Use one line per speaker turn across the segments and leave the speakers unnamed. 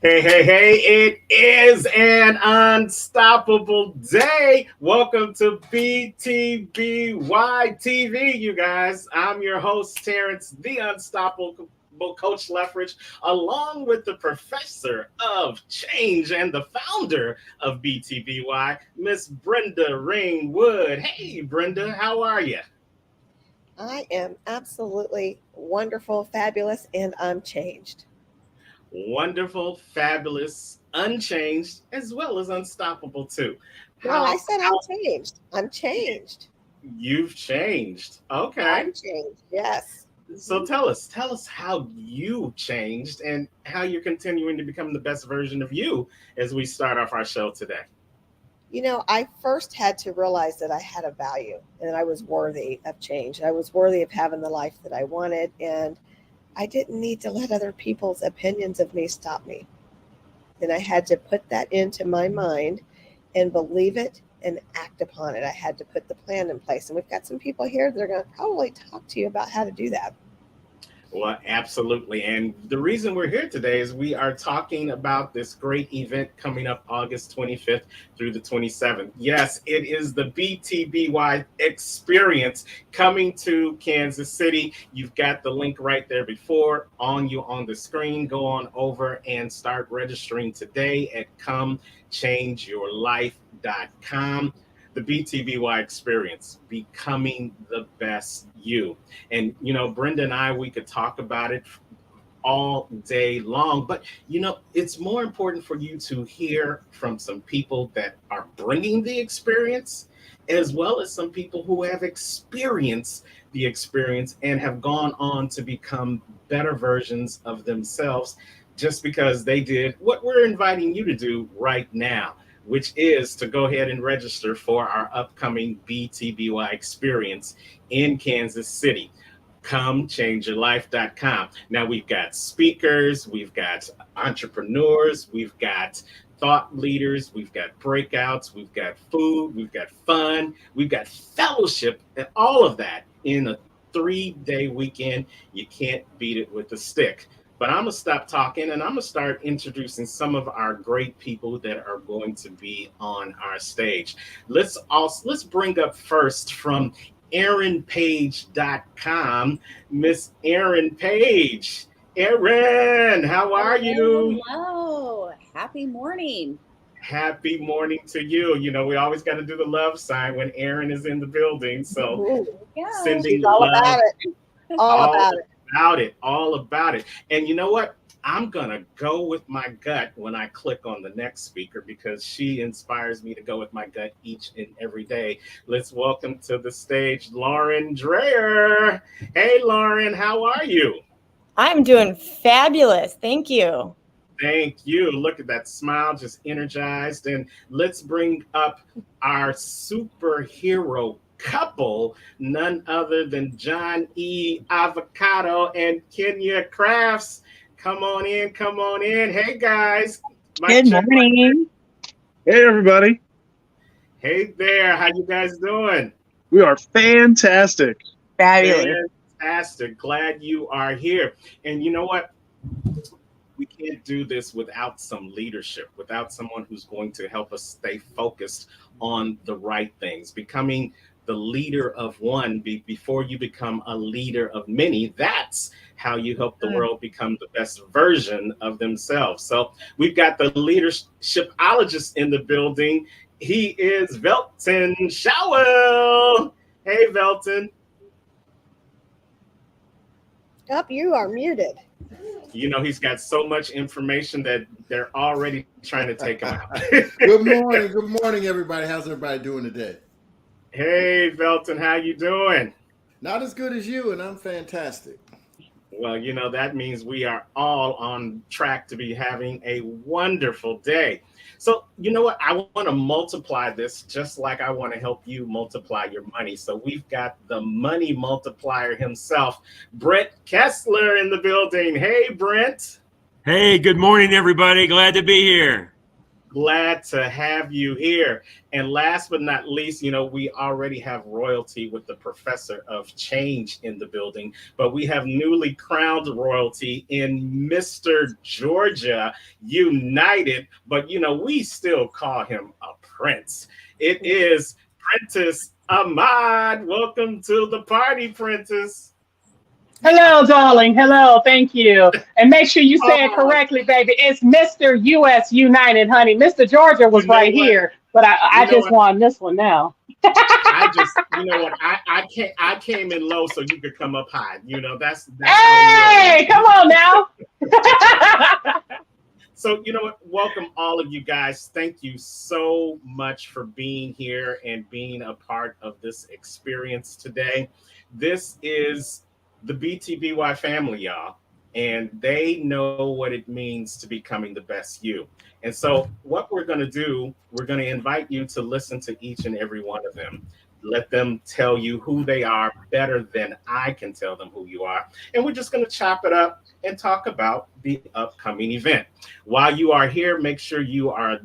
Hey, hey, hey, it is an unstoppable day. Welcome to BTBY TV, you guys. I'm your host, Terrence, the unstoppable Coach Leffridge, along with the professor of change and the founder of BTBY, Miss Brenda Ringwood. Hey, Brenda, how are you?
I am absolutely wonderful, fabulous, and unchanged.
Wonderful, fabulous, unchanged, as well as unstoppable, too.
No, I said
How
unchanged. I'm changed.
you've changed. Okay.
I'm changed. Yes.
So tell us how you changed and how you're continuing to become the best version of you as we start off our show today.
I first had to realize that I had a value and that I was worthy of change. I was worthy of having the life that I wanted, and I didn't need to let other people's opinions of me stop me. And I had to put that into my mind and believe it and act upon it. I had to put the plan in place. And we've got some people here that are going to probably talk to you about how to do that.
Well, absolutely. And the reason we're here today is we are talking about this great event coming up August 25th through the 27th. Yes, it is the BTBY experience coming to Kansas City. You've got the link right there before on you on the screen. Go on over and start registering today at comechangeyourlife.com. The BTBY experience, becoming the best you. And, Brenda and I, we could talk about it all day long, but, it's more important for you to hear from some people that are bringing the experience, as well as some people who have experienced the experience and have gone on to become better versions of themselves just because they did what we're inviting you to do right now, which is to go ahead and register for our upcoming BTBY experience in Kansas City. ComeChangeYourLife.com. Now we've got speakers, we've got entrepreneurs, we've got thought leaders, we've got breakouts, we've got food, we've got fun, we've got fellowship, and all of that in a 3-day weekend. You can't beat it with a stick. But I'm going to stop talking and I'm going to start introducing some of our great people that are going to be on our stage. Let's bring up first from AaronPage.com, Miss Aaron Page. Aaron, how are you?
Hello. Happy morning.
Happy morning to you. We always got to do the love sign when Aaron is in the building. So
Ooh,
sending
she's all
love.
about it. All about it.
All about it. And you know what? I'm going to go with my gut when I click on the next speaker because she inspires me to go with my gut each and every day. Let's welcome to the stage Lauren Dreyer. Hey, Lauren, how are you?
I'm doing fabulous. Thank you.
Thank you. Look at that smile, just energized. And let's bring up our superhero couple, none other than John E. Avocado and Kenya Crafts. Come on in, come on in. Hey, guys.
Good morning.
Hey, everybody.
Hey there. How you guys doing?
We are fantastic.
Fabulous.
Fantastic. Glad you are here. And you know what? We can't do this without some leadership, without someone who's going to help us stay focused on the right things. Becoming the leader of one before you become a leader of many. That's how you help the world become the best version of themselves. So we've got the leadershipologist in the building. He is Velton Showell. Hey, Velton.
Up, you are muted.
He's got so much information that they're already trying to take him out.
Good morning, everybody. How's everybody doing today?
Hey, Velton, how you doing?
Not as good as you, and I'm fantastic.
Well, that means we are all on track to be having a wonderful day. So, you know what? I want to multiply this just like I want to help you multiply your money. So we've got the money multiplier himself, Brent Kessler, in the building. Hey, Brent.
Hey, good morning, everybody. Glad to be here.
Glad to have you here. And last but not least, we already have royalty with the professor of change in the building, but we have newly crowned royalty in Mr. Georgia United. But, we still call him a prince. It is Prentice Ahmad. Welcome to the party, Prentice.
Hello, darling. Hello. Thank you. And make sure you say it
Oh,
correctly, baby. It's Mr. US United, honey. Mr. Georgia
you
was
know
right
what?
here, but
You
I
know
just
what?
won this one now.
You know what? I came in low so you could come up high. That's how we roll.
Hey, come on now.
So, you know what? Welcome all of you guys. Thank you so much for being here and being a part of this experience today. This is the BTBY family, y'all, and they know what it means to becoming the best you. And so, what we're going to do, we're going to invite you to listen to each and every one of them. Let them tell you who they are better than I can tell them who you are. And we're just going to chop it up and talk about the upcoming event. While you are here, make sure you are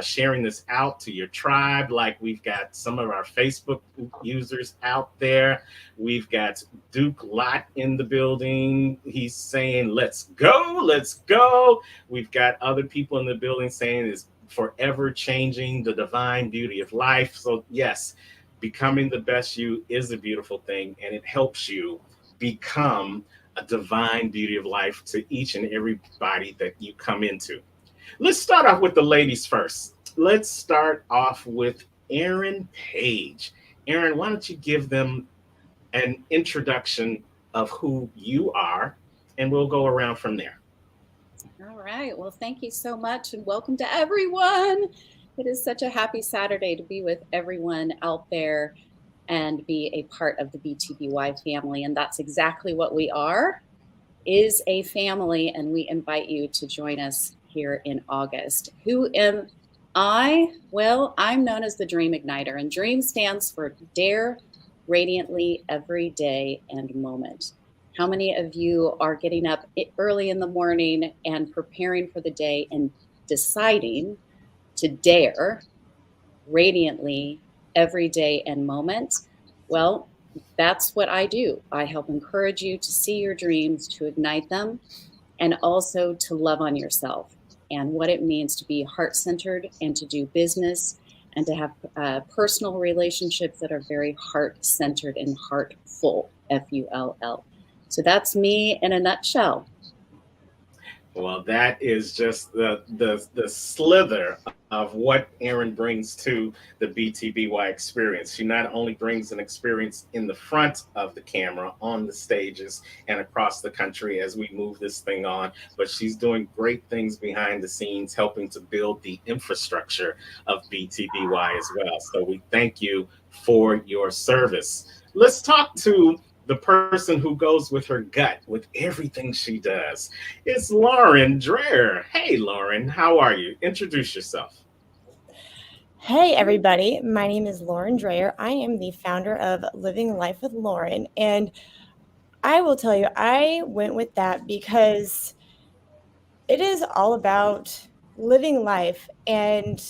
sharing this out to your tribe. Like we've got some of our Facebook users out there. We've got Duke Lott in the building. He's saying, let's go, let's go. We've got other people in the building saying it's forever changing the divine beauty of life. So, yes, becoming the best you is a beautiful thing, and it helps you become a divine beauty of life to each and everybody that you come into. Let's start off with the ladies first. Let's start off with Erin Page. Erin, why don't you give them an introduction of who you are, and we'll go around from there.
All right. Well, thank you so much and welcome to everyone. It is such a happy Saturday to be with everyone out there and be a part of the BTBY family. And that's exactly what we are, is a family. And we invite you to join us here in August. Who am I? Well, I'm known as the Dream Igniter, and DREAM stands for Dare Radiantly Every Day and Moment. How many of you are getting up early in the morning and preparing for the day and deciding to dare radiantly every day and moment? Well, that's what I do. I help encourage you to see your dreams, to ignite them, and also to love on yourself and what it means to be heart-centered and to do business and to have personal relationships that are very heart-centered and heartful, Full. So that's me in a nutshell.
Well, that is just the slither of what Erin brings to the BTBY experience. She not only brings an experience in the front of the camera, on the stages, and across the country as we move this thing on, but she's doing great things behind the scenes, helping to build the infrastructure of BTBY as well. So we thank you for your service. Let's talk to the person who goes with her gut with everything she does. It's Lauren Dreher. Hey, Lauren, how are you? Introduce yourself.
Hey, everybody. My name is Lauren Dreher. I am the founder of Living Life with Lauren. And I will tell you, I went with that because it is all about living life. And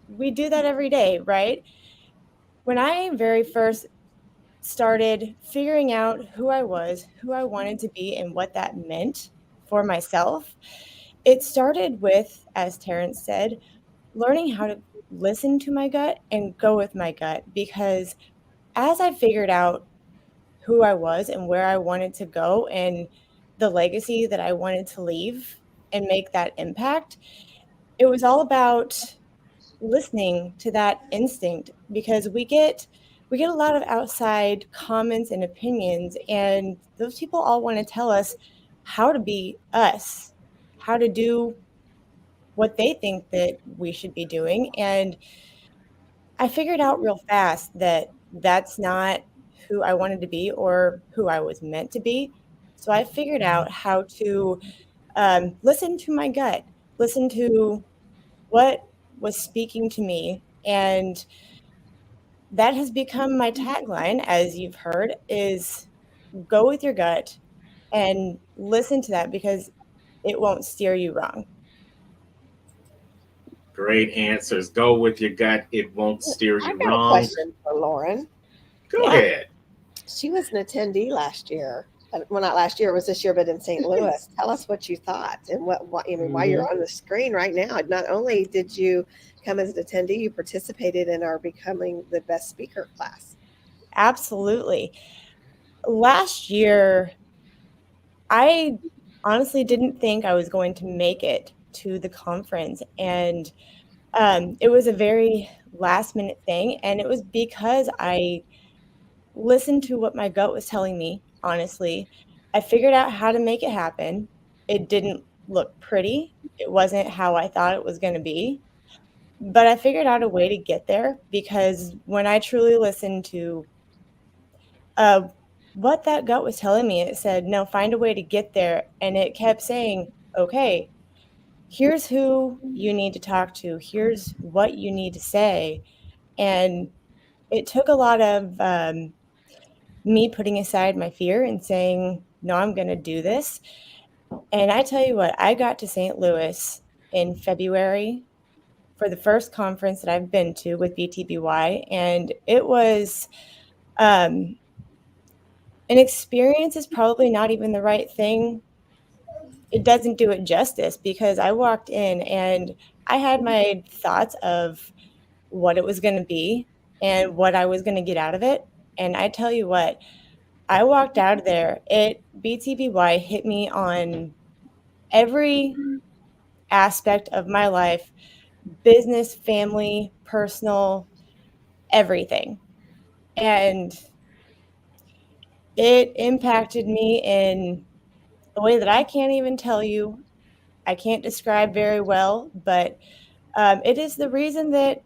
we do that every day, right? When I very first started figuring out who I was, who I wanted to be, and what that meant for myself, it started with, as Terrence said, learning how to listen to my gut and go with my gut. Because as I figured out who I was and where I wanted to go and the legacy that I wanted to leave and make that impact, it was all about listening to that instinct, because we get a lot of outside comments and opinions, and those people all want to tell us how to be us, how to do what they think that we should be doing. And I figured out real fast that that's not who I wanted to be or who I was meant to be. So I figured out how to listen to my gut, listen to what was speaking to me. And that has become my tagline, as you've heard, is go with your gut and listen to that, because it won't steer you wrong.
Great answers. Go with your gut. It won't steer
I've
you
got a
wrong.
question for Lauren.
Go
Yeah.
ahead.
She was an attendee last year. Well, not last year, it was this year, but in St. Louis. Tell us what you thought and what I mean, why you're on the screen right now. Not only did you come as an attendee, you participated in our Becoming the Best Speaker class.
Absolutely. Last year, I honestly didn't think I was going to make it to the conference. And it was a very last minute thing. And it was because I listened to what my gut was telling me, honestly. I figured out how to make it happen. It didn't look pretty. It wasn't how I thought it was going to be. But I figured out a way to get there because when I truly listened to uh, what that gut was telling me, it said, no, find a way to get there. And it kept saying, okay, here's who you need to talk to. Here's what you need to say. And it took a lot of me putting aside my fear and saying, no, I'm going to do this. And I tell you what, I got to St. Louis in February for the first conference that I've been to with BTBY. And it was an experience is probably not even the right thing. It doesn't do it justice because I walked in and I had my thoughts of what it was going to be and what I was going to get out of it. And I tell you what, I walked out of there. BTBY hit me on every aspect of my life, business, family, personal, everything. And it impacted me in a way that I can't even tell you. I can't describe very well, but it is the reason that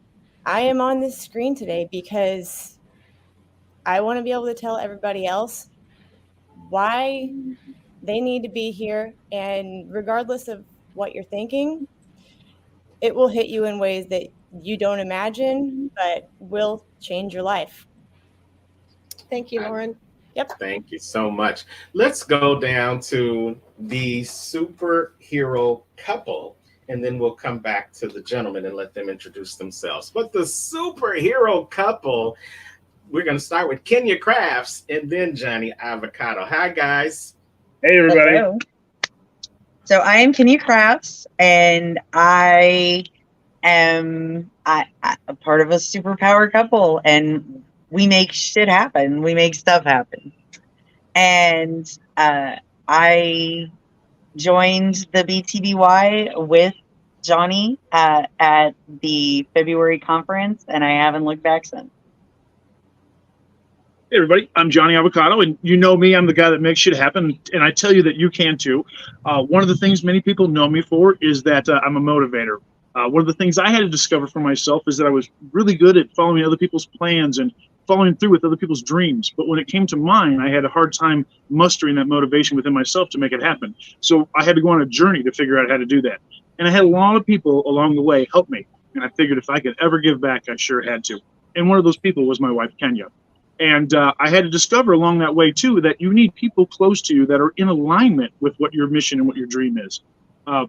I am on this screen today because I want to be able to tell everybody else why they need to be here. And regardless of what you're thinking, it will hit you in ways that you don't imagine, but will change your life.
Thank you, Lauren.
Yep.
Thank you so much. Let's go down to the superhero couple, and then we'll come back to the gentleman and let them introduce themselves. But the superhero couple, we're going to start with Kenya Crafts and then Johnny Avocado. Hi, guys.
Hey, everybody.
Hello. So I am Kenny Crafts, and I am a part of a superpower couple, and we make shit happen. We make stuff happen. And I joined the BTBY with Johnny at the February conference, and I haven't looked back since.
Hey, everybody. I'm Johnny Avocado, and you know me. I'm the guy that makes shit happen, and I tell you that you can too. One of the things many people know me for is that I'm a motivator. One of the things I had to discover for myself is that I was really good at following other people's plans and following through with other people's dreams. But when it came to mine, I had a hard time mustering that motivation within myself to make it happen. So I had to go on a journey to figure out how to do that. And I had a lot of people along the way help me. And I figured if I could ever give back, I sure had to. And one of those people was my wife, Kenya. And I had to discover along that way, too, that you need people close to you that are in alignment with what your mission and what your dream is.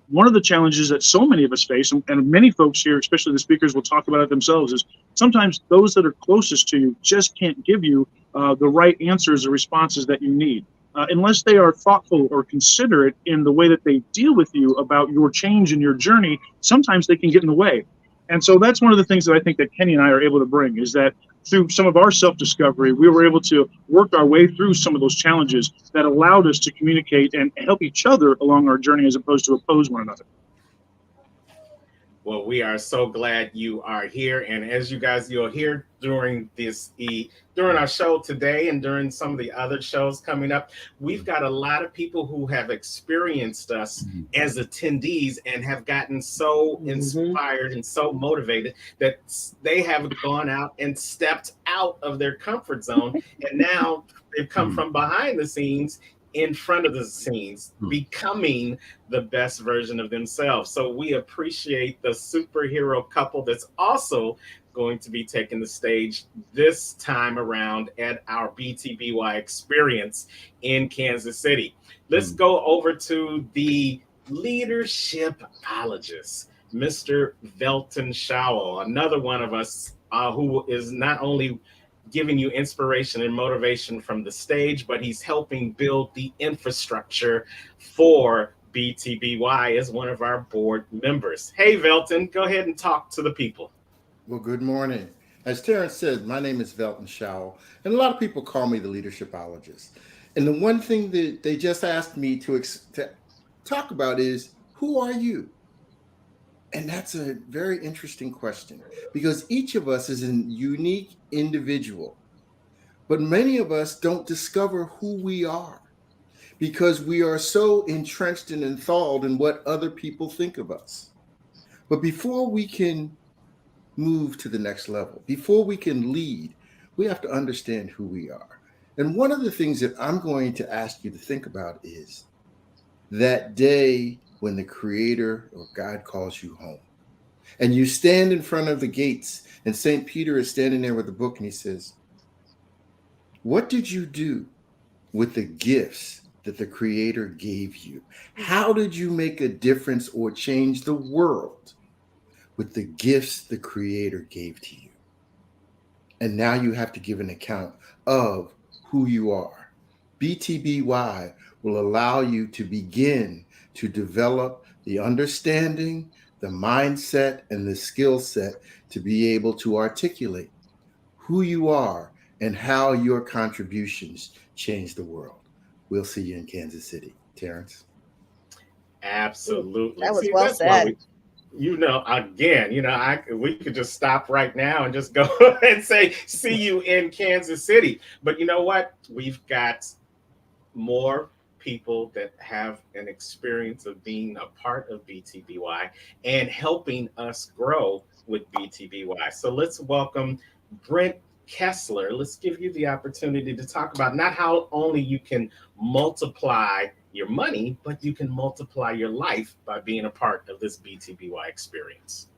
One of the challenges that so many of us face, and many folks here, especially the speakers, will talk about it themselves, is sometimes those that are closest to you just can't give you the right answers or responses that you need. Unless they are thoughtful or considerate in the way that they deal with you about your change and your journey, sometimes they can get in the way. And so that's one of the things that I think that Kenny and I are able to bring, is that through some of our self-discovery, we were able to work our way through some of those challenges that allowed us to communicate and help each other along our journey as opposed to oppose one another.
Well, we are so glad you are here. And as you guys, you'll hear during our show today and during some of the other shows coming up, we've got a lot of people who have experienced us as attendees and have gotten so inspired and so motivated that they have gone out and stepped out of their comfort zone. And now they've come from behind the scenes in front of the scenes, becoming the best version of themselves. So we appreciate the superhero couple that's also going to be taking the stage this time around at our BTBY experience in Kansas City. Let's go over to the leadershipologist. Mr. Velton Showell, another one of us who is not only giving you inspiration and motivation from the stage, but he's helping build the infrastructure for BTBY as one of our board members. Hey, Velton, go ahead and talk to the people.
Well, good morning. As Terrence said, my name is Velton Showell, and a lot of people call me the leadershipologist. And the one thing that they just asked me to talk about is, who are you? And that's a very interesting question because each of us is a unique individual, but many of us don't discover who we are because we are so entrenched and enthralled in what other people think of us. But before we can move to the next level, before we can lead, we have to understand who we are. And one of the things that I'm going to ask you to think about is that day when the Creator or God calls you home. And you stand in front of the gates, and St. Peter is standing there with a book, and he says, what did you do with the gifts that the Creator gave you? How did you make a difference or change the world with the gifts the Creator gave to you? And now you have to give an account of who you are. BTBY will allow you to begin to develop the understanding, the mindset, and the skill set to be able to articulate who you are and how your contributions change the world. We'll see you in Kansas City. Terrence?
Absolutely.
That was
See,
well
that's why
said.
we could just stop right now and just go and say, see you in Kansas City. But you know what? We've got more people that have an experience of being a part of BTBY and helping us grow with BTBY. So let's welcome Brent Kessler. Let's give you the opportunity to talk about not how only you can multiply your money, but you can multiply your life by being a part of this BTBY experience.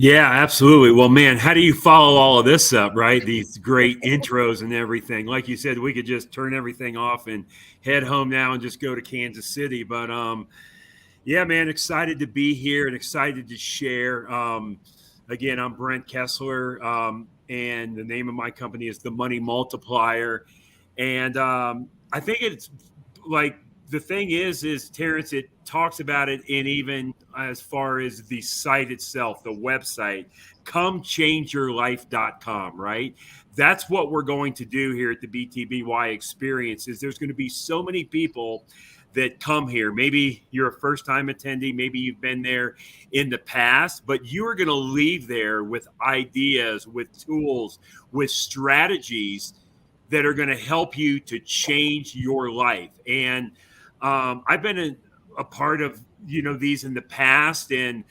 Yeah, absolutely. Well, man, how do you follow all of this up, right? These great intros and everything. Like you said, we could just turn everything off and head home now and just go to Kansas City. But yeah, man, excited to be here and excited to share. Again, I'm Brent Kessler, and the name of my company is The Money Multiplier. And I think it's like, the thing is Terrence, it talks about it in even as far as the site itself, the website, comechangeyourlife.com, right? That's what we're going to do here at the BTBY experience. Is there's going to be so many people that come here. Maybe you're a first time attendee, maybe you've been there in the past, but you are going to leave there with ideas, with tools, with strategies that are going to help you to change your life. And I've been a part of, these in the past. And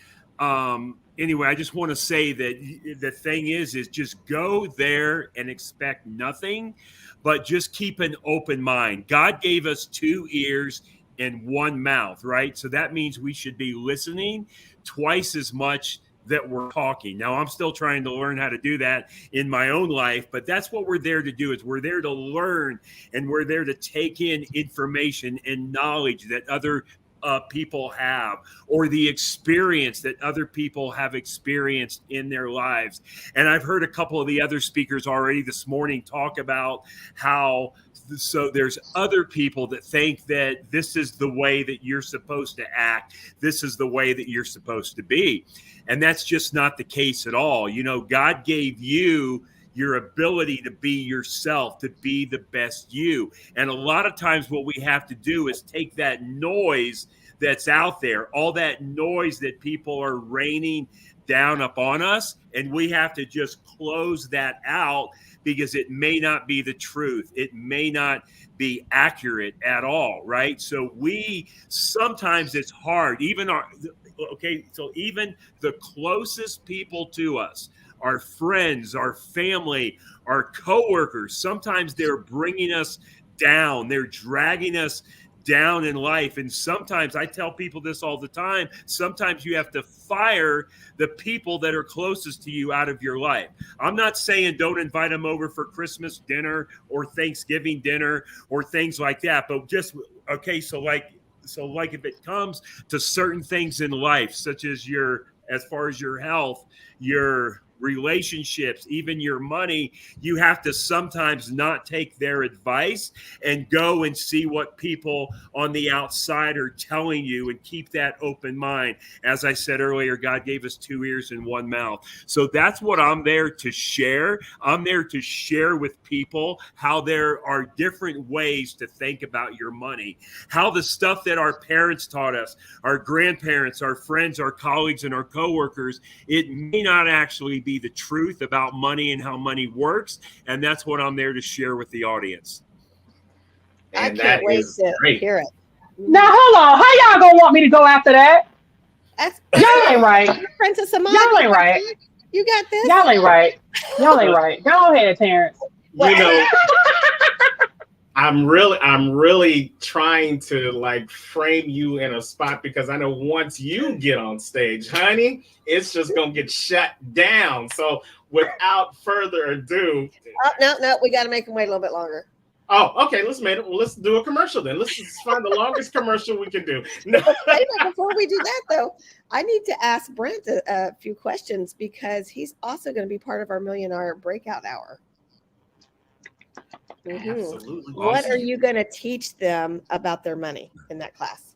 anyway, I just want to say that the thing is just go there and expect nothing, but just keep an open mind. God gave us 2 ears and 1 mouth, right? So that means we should be listening twice as much that we're talking. Now, I'm still trying to learn how to do that in my own life, but that's what we're there to do. Is we're there to learn, and we're there to take in information and knowledge that other people have, or the experience that other people have experienced in their lives. And I've heard a couple of the other speakers already this morning talk about how so there's other people that think that this is the way that you're supposed to act. This is the way that you're supposed to be. And that's just not the case at all. God gave you your ability to be yourself, to be the best you. And a lot of times what we have to do is take that noise that's out there, all that noise that people are raining down upon us, and we have to just close that out because it may not be the truth. It may not be accurate at all, right? So sometimes it's hard, even even the closest people to us, our friends, our family, our coworkers, sometimes they're bringing us down. They're dragging us down in life. And sometimes, I tell people this all the time, sometimes you have to fire the people that are closest to you out of your life. I'm not saying don't invite them over for Christmas dinner or Thanksgiving dinner or things like that, but just, okay, so like if it comes to certain things in life, such as your as far as your health, your relationships, even your money, you have to sometimes not take their advice and go and see what people on the outside are telling you and keep that open mind. As I said earlier, God gave us 2 ears and 1 mouth. So that's what I'm there to share. I'm there to share with people how there are different ways to think about your money, how the stuff that our parents taught us, our grandparents, our friends, our colleagues, and our coworkers, it may not actually be the truth about money and how money works. And that's what I'm there to share with the audience.
I can't wait to hear it.
Now, hold on. How y'all gonna want me to go after that? Y'all ain't right.
Princess Amanda,
Y'all ain't right.
You got this.
Y'all ain't right. Y'all ain't right. Go ahead, Terrence.
You know, I'm really trying to like frame you in a spot, because I know once you get on stage, honey, it's just gonna get shut down. So without further ado,
no, we got to make them wait a little bit longer.
Oh, okay. Let's do a commercial then. Let's just find the longest commercial we can do. No.
Before we do that, though, I need to ask Brent a few questions, because he's also going to be part of our Millionaire Breakout Hour.
Absolutely.
What are you going to teach them about their money in that class?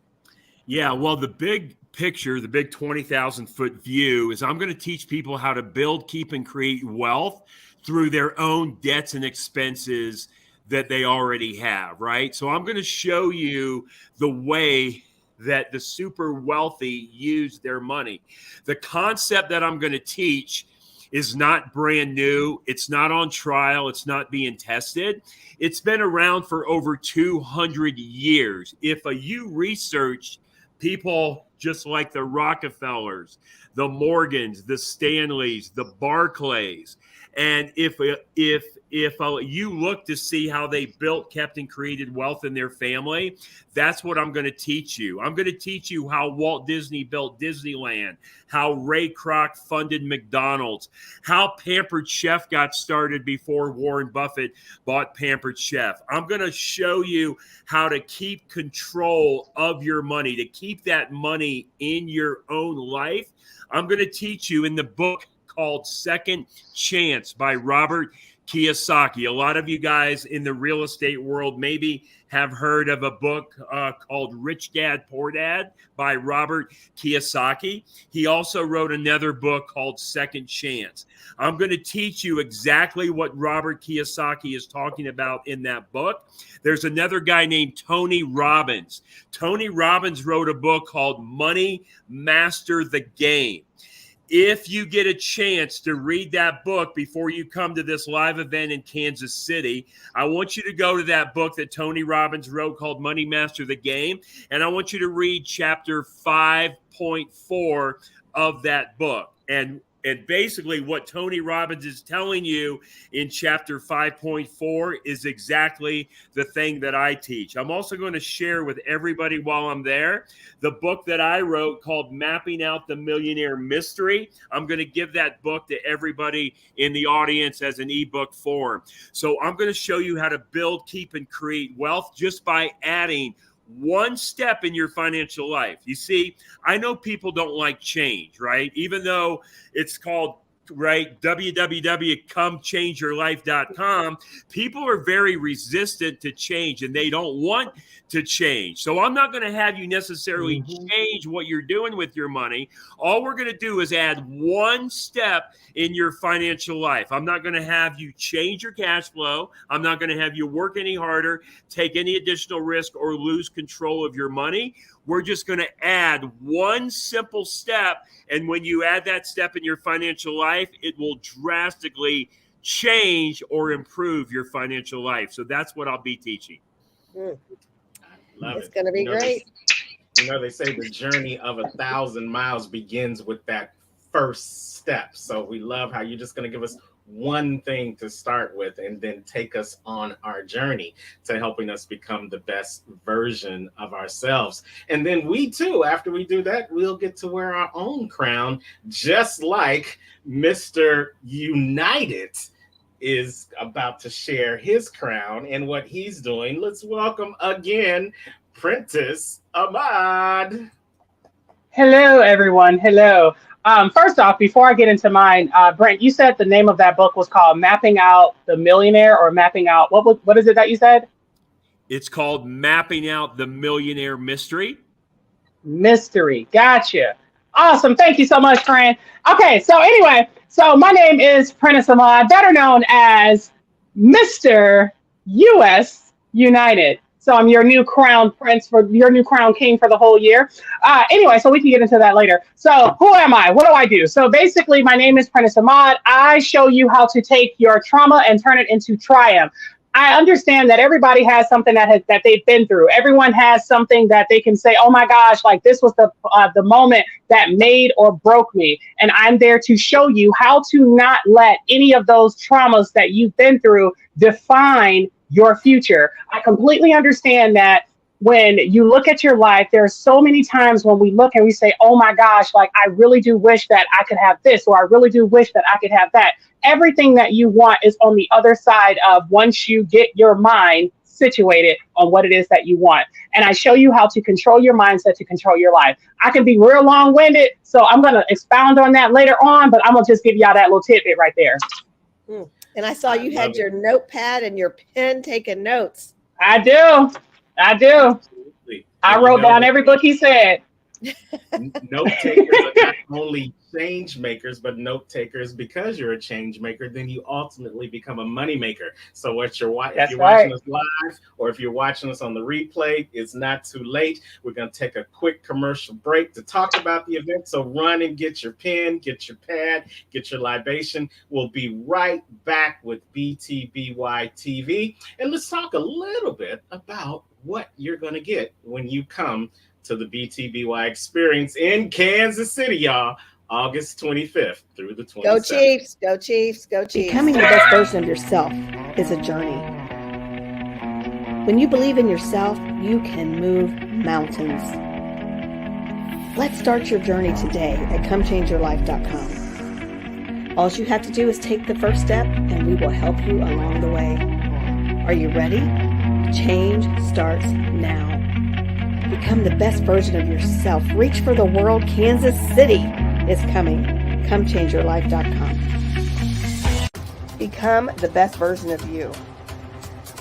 Yeah, well, the big picture, the big 20,000 foot view is I'm going to teach people how to build, keep, and create wealth through their own debts and expenses that they already have, right? So I'm going to show you the way that the super wealthy use their money. The concept that I'm going to teach is not brand new. It's not on trial. It's not being tested. It's been around for over 200 years. If you research people just like the Rockefellers, the Morgans, the Stanleys, the Barclays, and if you look to see how they built, kept, and created wealth in their family, that's what I'm going to teach you. I'm going to teach you how Walt Disney built Disneyland, how Ray Kroc funded McDonald's, how Pampered Chef got started before Warren Buffett bought Pampered Chef. I'm going to show you how to keep control of your money, to keep that money in your own life. I'm going to teach you in the book called Second Chance by Robert Kiyosaki. A lot of you guys in the real estate world maybe have heard of a book called Rich Dad, Poor Dad by Robert Kiyosaki. He also wrote another book called Second Chance. I'm going to teach you exactly what Robert Kiyosaki is talking about in that book. There's another guy named Tony Robbins. Tony Robbins wrote a book called Money Master the Game. If you get a chance to read that book before you come to this live event in Kansas City, I want you to go to that book that Tony Robbins wrote called Money Master the Game, and I want you to read chapter 5.4 of that book. And basically what Tony Robbins is telling you in chapter 5.4 is exactly the thing that I teach. I'm also going to share with everybody while I'm there the book that I wrote called Mapping Out the Millionaire Mystery. I'm going to give that book to everybody in the audience as an ebook form. So I'm going to show you how to build, keep, and create wealth just by adding one step in your financial life. You see, I know people don't like change, right? Even though it's called, right, www.comechangeyourlife.com, people are very resistant to change and they don't want to change. So I'm not going to have you necessarily change what you're doing with your money. All we're going to do is add one step in your financial life. I'm not going to have you change your cash flow. I'm not going to have you work any harder, take any additional risk, or lose control of your money. We're just going to add one simple step. And when you add that step in your financial life, it will drastically change or improve your financial life. So that's what I'll be teaching.
Love
it's going to be great.
They say the journey of 1,000 miles begins with that first step. So we love how you're just going to give us one thing to start with and then take us on our journey to helping us become the best version of ourselves. And then we too, after we do that, we'll get to wear our own crown, just like Mr. United is about to share his crown and what he's doing. Let's welcome again, Prentice Ahmad.
Hello, everyone. Hello. First off, before I get into mine, Brent, you said the name of that book was called Mapping Out the Millionaire, or Mapping Out, what is it that you said?
It's called Mapping Out the Millionaire Mystery.
Mystery. Gotcha. Awesome. Thank you so much, Fran. Okay, so anyway, so my name is Prentice Ahmad, better known as Mr. US United. So I'm your new crown prince, for your new crown king for the whole year. Anyway, so we can get into that later. So who am I? What do I do? So basically, my name is Prentice Ahmad. I show you how to take your trauma and turn it into triumph. I understand that everybody has something that they've been through. Everyone has something that they can say, "Oh my gosh, like this was the moment that made or broke me." And I'm there to show you how to not let any of those traumas that you've been through define your future. I completely understand that when you look at your life, there's so many times when we look and we say, "Oh my gosh, like I really do wish that I could have this, or I really do wish that I could have that." Everything that you want is on the other side of once you get your mind situated on what it is that you want. And I show you how to control your mindset to control your life. I can be real long-winded, so I'm going to expound on that later on, but I'm going to just give y'all that little tidbit right there.
And I saw you had your notepad and your pen taking notes.
I do.
Absolutely.
I wrote down every book he said.
Note takers are not only change makers, but note takers. Because you're a change maker, then you ultimately become a money maker. So if you're watching us live, or if you're watching us on the replay, it's not too late. We're going to take a quick commercial break to talk about the event. So run and get your pen, get your pad, get your libation. We'll be right back with BTBY TV, and let's talk a little bit about what you're going to get when you come to the BTBY experience in Kansas City, y'all, August 25th through the 27th.
Go Chiefs, go Chiefs, go Chiefs. Becoming the best version of yourself is a journey. When you believe in yourself, you can move mountains. Let's start your journey today at comechangeyourlife.com. All you have to do is take the first step, and we will help you along the way. Are you ready? Change starts now. Become the best version of yourself. Reach for the world. Kansas City is coming. ComeChangeYourLife.com. Become the best version of you.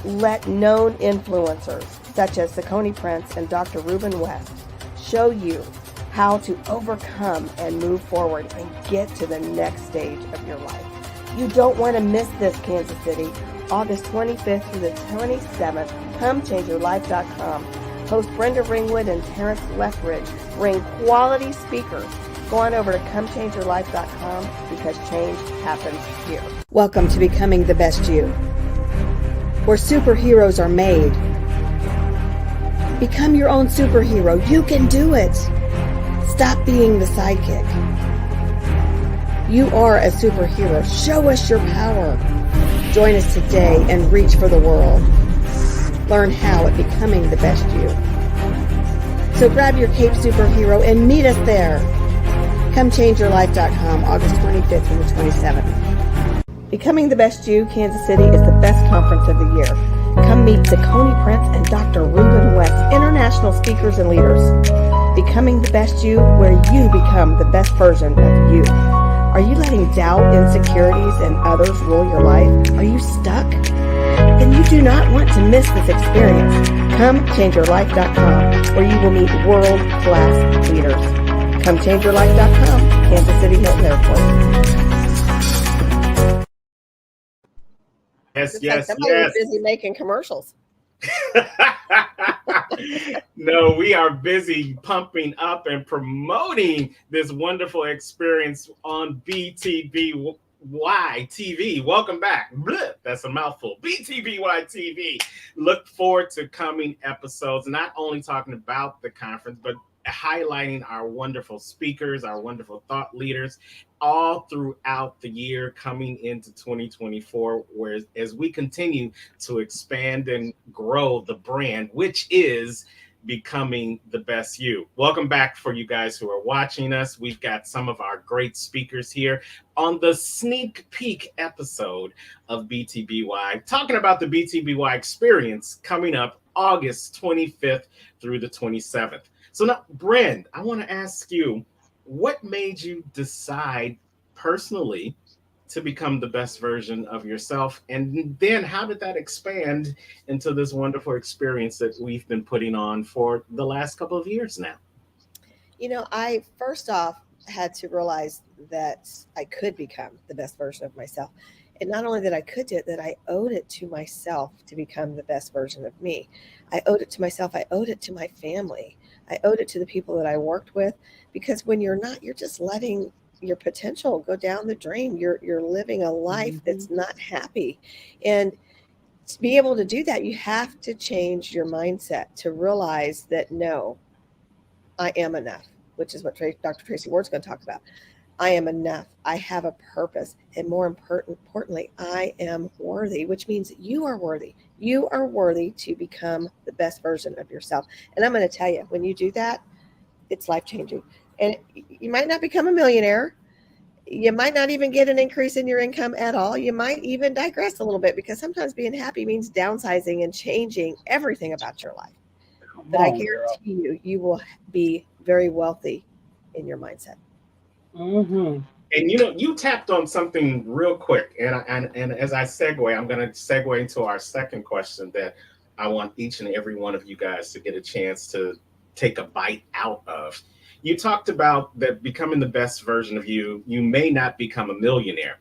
Let known influencers such as Saucony Prince and Dr. Ruben West show you how to overcome and move forward and get to the next stage of your life. You don't want to miss this, Kansas City. August 25th through the 27th. ComeChangeYourLife.com. Host Brenda Ringwood and Terrence Lethbridge bring quality speakers. Go on over to ComeChangeYourLife.com because change happens here. Welcome to Becoming the Best You, where superheroes are made. Become your own superhero. You can do it. Stop being the sidekick. You are a superhero. Show us your power. Join us today and reach for the world. Learn how at Becoming the Best You. So grab your cape, superhero, and meet us there. ComeChangeYourLife.com, August 25th through the 27th. Becoming the Best You, Kansas City is the best conference of the year. Come meet Saucony Prince and Dr. Ruben West, international speakers and leaders. Becoming the Best You, where you become the best version of you. Are you letting doubt, insecurities, and others rule your life? Are you stuck? Then you do not want to miss this experience. ComeChangeYourLife.com, where you will meet world-class leaders. ComeChangeYourLife.com, Kansas City Hilton Airport.
Yes.
Somebody was busy making commercials.
No, we are busy pumping up and promoting this wonderful experience on BTBY TV. Welcome back. Blech, that's a mouthful. BTBY TV. Look forward to coming episodes, not only talking about the conference, but highlighting our wonderful speakers, our wonderful thought leaders, all throughout the year coming into 2024, whereas as we continue to expand and grow the brand, which is Becoming the Best You. Welcome back for you guys who are watching us. We've got some of our great speakers here on the sneak peek episode of BTBY, talking about the BTBY experience coming up August 25th through the 27th. So now, Brent, I want to ask you, what made you decide personally to become the best version of yourself? And then how did that expand into this wonderful experience that we've been putting on for the last couple of years now?
I first off had to realize that I could become the best version of myself. And not only that I could do it, that I owed it to myself to become the best version of me. I owed it to myself. I owed it to my family. I owed it to the people that I worked with, because when you're not, you're just letting your potential go down the drain. You're living a life that's not happy. And to be able to do that, you have to change your mindset to realize that no, I am enough, which is what Dr. Tracy Ward's going to talk about. I am enough. I have a purpose. And more importantly, I am worthy, which means you are worthy. You are worthy to become the best version of yourself. And I'm going to tell you, when you do that, it's life-changing. And you might not become a millionaire. You might not even get an increase in your income at all. You might even digress a little bit, because sometimes being happy means downsizing and changing everything about your life. But I guarantee you, you will be very wealthy in your mindset.
And you tapped on something real quick, and as I segue, I'm going to segue into our second question that I want each and every one of you guys to get a chance to take a bite out of. You talked about that becoming the best version of you, you may not become a millionaire,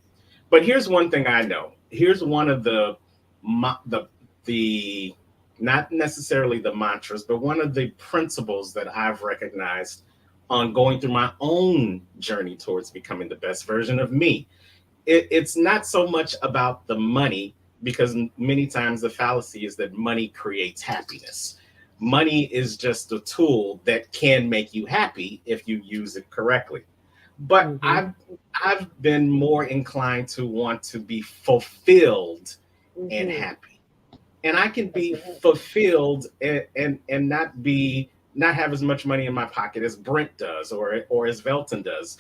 but here's one thing I know. Here's one of the not necessarily the mantras, but one of the principles that I've recognized on going through my own journey towards becoming the best version of me. It's not so much about the money, because many times the fallacy is that money creates happiness. Money is just a tool that can make you happy if you use it correctly. But I've been more inclined to want to be fulfilled and happy. And I can be fulfilled and not have as much money in my pocket as Brent does or as Velton does,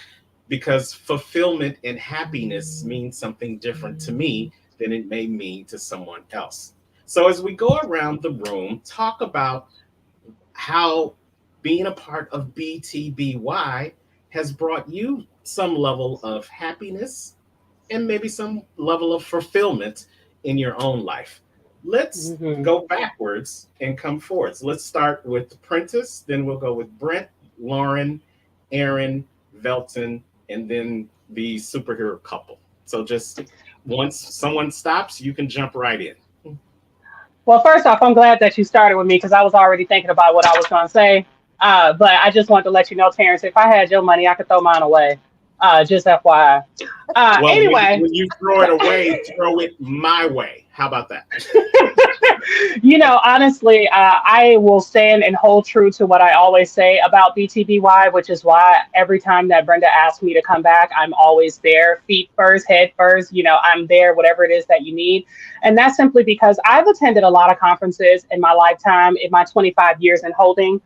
because fulfillment and happiness means something different to me than it may mean to someone else. So as we go around the room, talk about how being a part of BTBY has brought you some level of happiness and maybe some level of fulfillment in your own life. Let's go backwards and come forwards. Let's start with Prentice, then we'll go with Brent, Lauren, Aaron, Velton, and then the superhero couple. So just once someone stops, you can jump right in.
Well, first off, I'm glad that you started with me, because I was already thinking about what I was going to say. But I just wanted to let you know, Terrence, if I had your money, I could throw mine away. Just FYI.
Well,
anyway,
when you throw it away, throw it my way. How about that?
Honestly, I will stand and hold true to what I always say about BTBY, which is why every time that Brenda asks me to come back, I'm always there, feet first, head first. I'm there, whatever it is that you need. And that's simply because I've attended a lot of conferences in my lifetime, in my 25 years in holding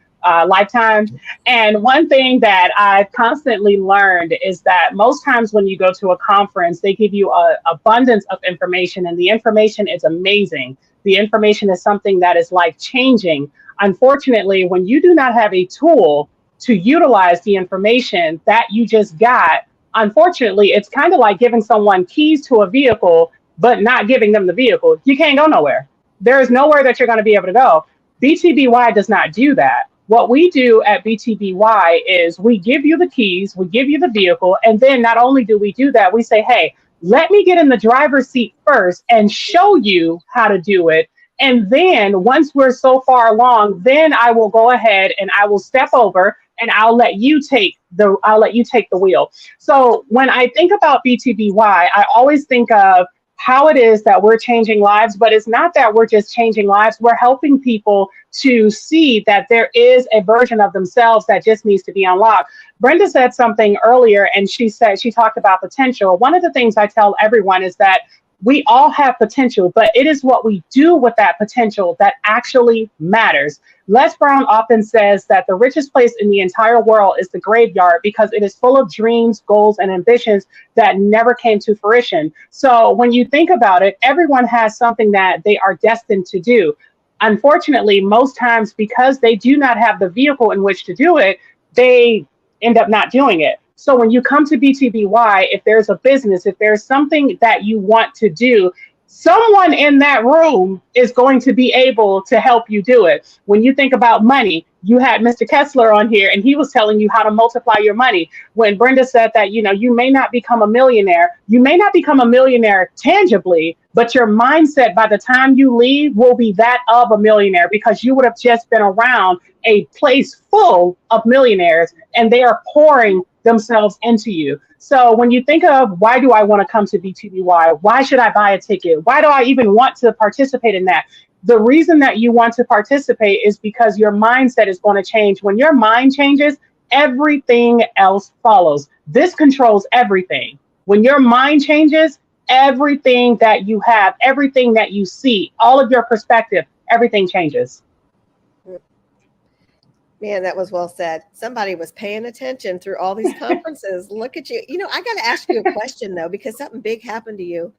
lifetime. And one thing that I've constantly learned is that most times when you go to a conference, they give you an abundance of information, and the information is amazing. The information is something that is life changing. Unfortunately, when you do not have a tool to utilize the information that you just got, unfortunately, it's kind of like giving someone keys to a vehicle, but not giving them the vehicle. You can't go nowhere. There is nowhere that you're going to be able to go. BTBY does not do that. What we do at BTBY is we give you the keys, we give you the vehicle, and then not only do we do that, we say, hey, let me get in the driver's seat first and show you how to do it. And then once we're so far along, then I will go ahead and I will step over and I'll let you take the wheel. So when I think about BTBY, I always think of how it is that we're changing lives, but it's not that we're just changing lives. We're helping people to see that there is a version of themselves that just needs to be unlocked. Brenda said something earlier, and she talked about potential. One of the things I tell everyone is that we all have potential, but it is what we do with that potential that actually matters. Les Brown often says that the richest place in the entire world is the graveyard, because it is full of dreams, goals, and ambitions that never came to fruition. So when you think about it, everyone has something that they are destined to do. Unfortunately, most times, because they do not have the vehicle in which to do it, they end up not doing it. So when you come to BTBY, if there's a business, if there's something that you want to do, someone in that room is going to be able to help you do it. When you think about money, you had Mr. Kessler on here and he was telling you how to multiply your money. When Brenda said that, you may not become a millionaire, you may not become a millionaire tangibly, but your mindset by the time you leave will be that of a millionaire, because you would have just been around a place full of millionaires and they are pouring themselves into you. So when you think of, why do I want to come to BTBY? Why should I buy a ticket? Why do I even want to participate in that? The reason that you want to participate is because your mindset is going to change. When your mind changes, everything else follows. This controls everything. When your mind changes, everything that you have, everything that you see, all of your perspective, everything changes.
Man, that was well said. Somebody was paying attention through all these conferences. Look at you. I got to ask you a question, though, because something big happened to you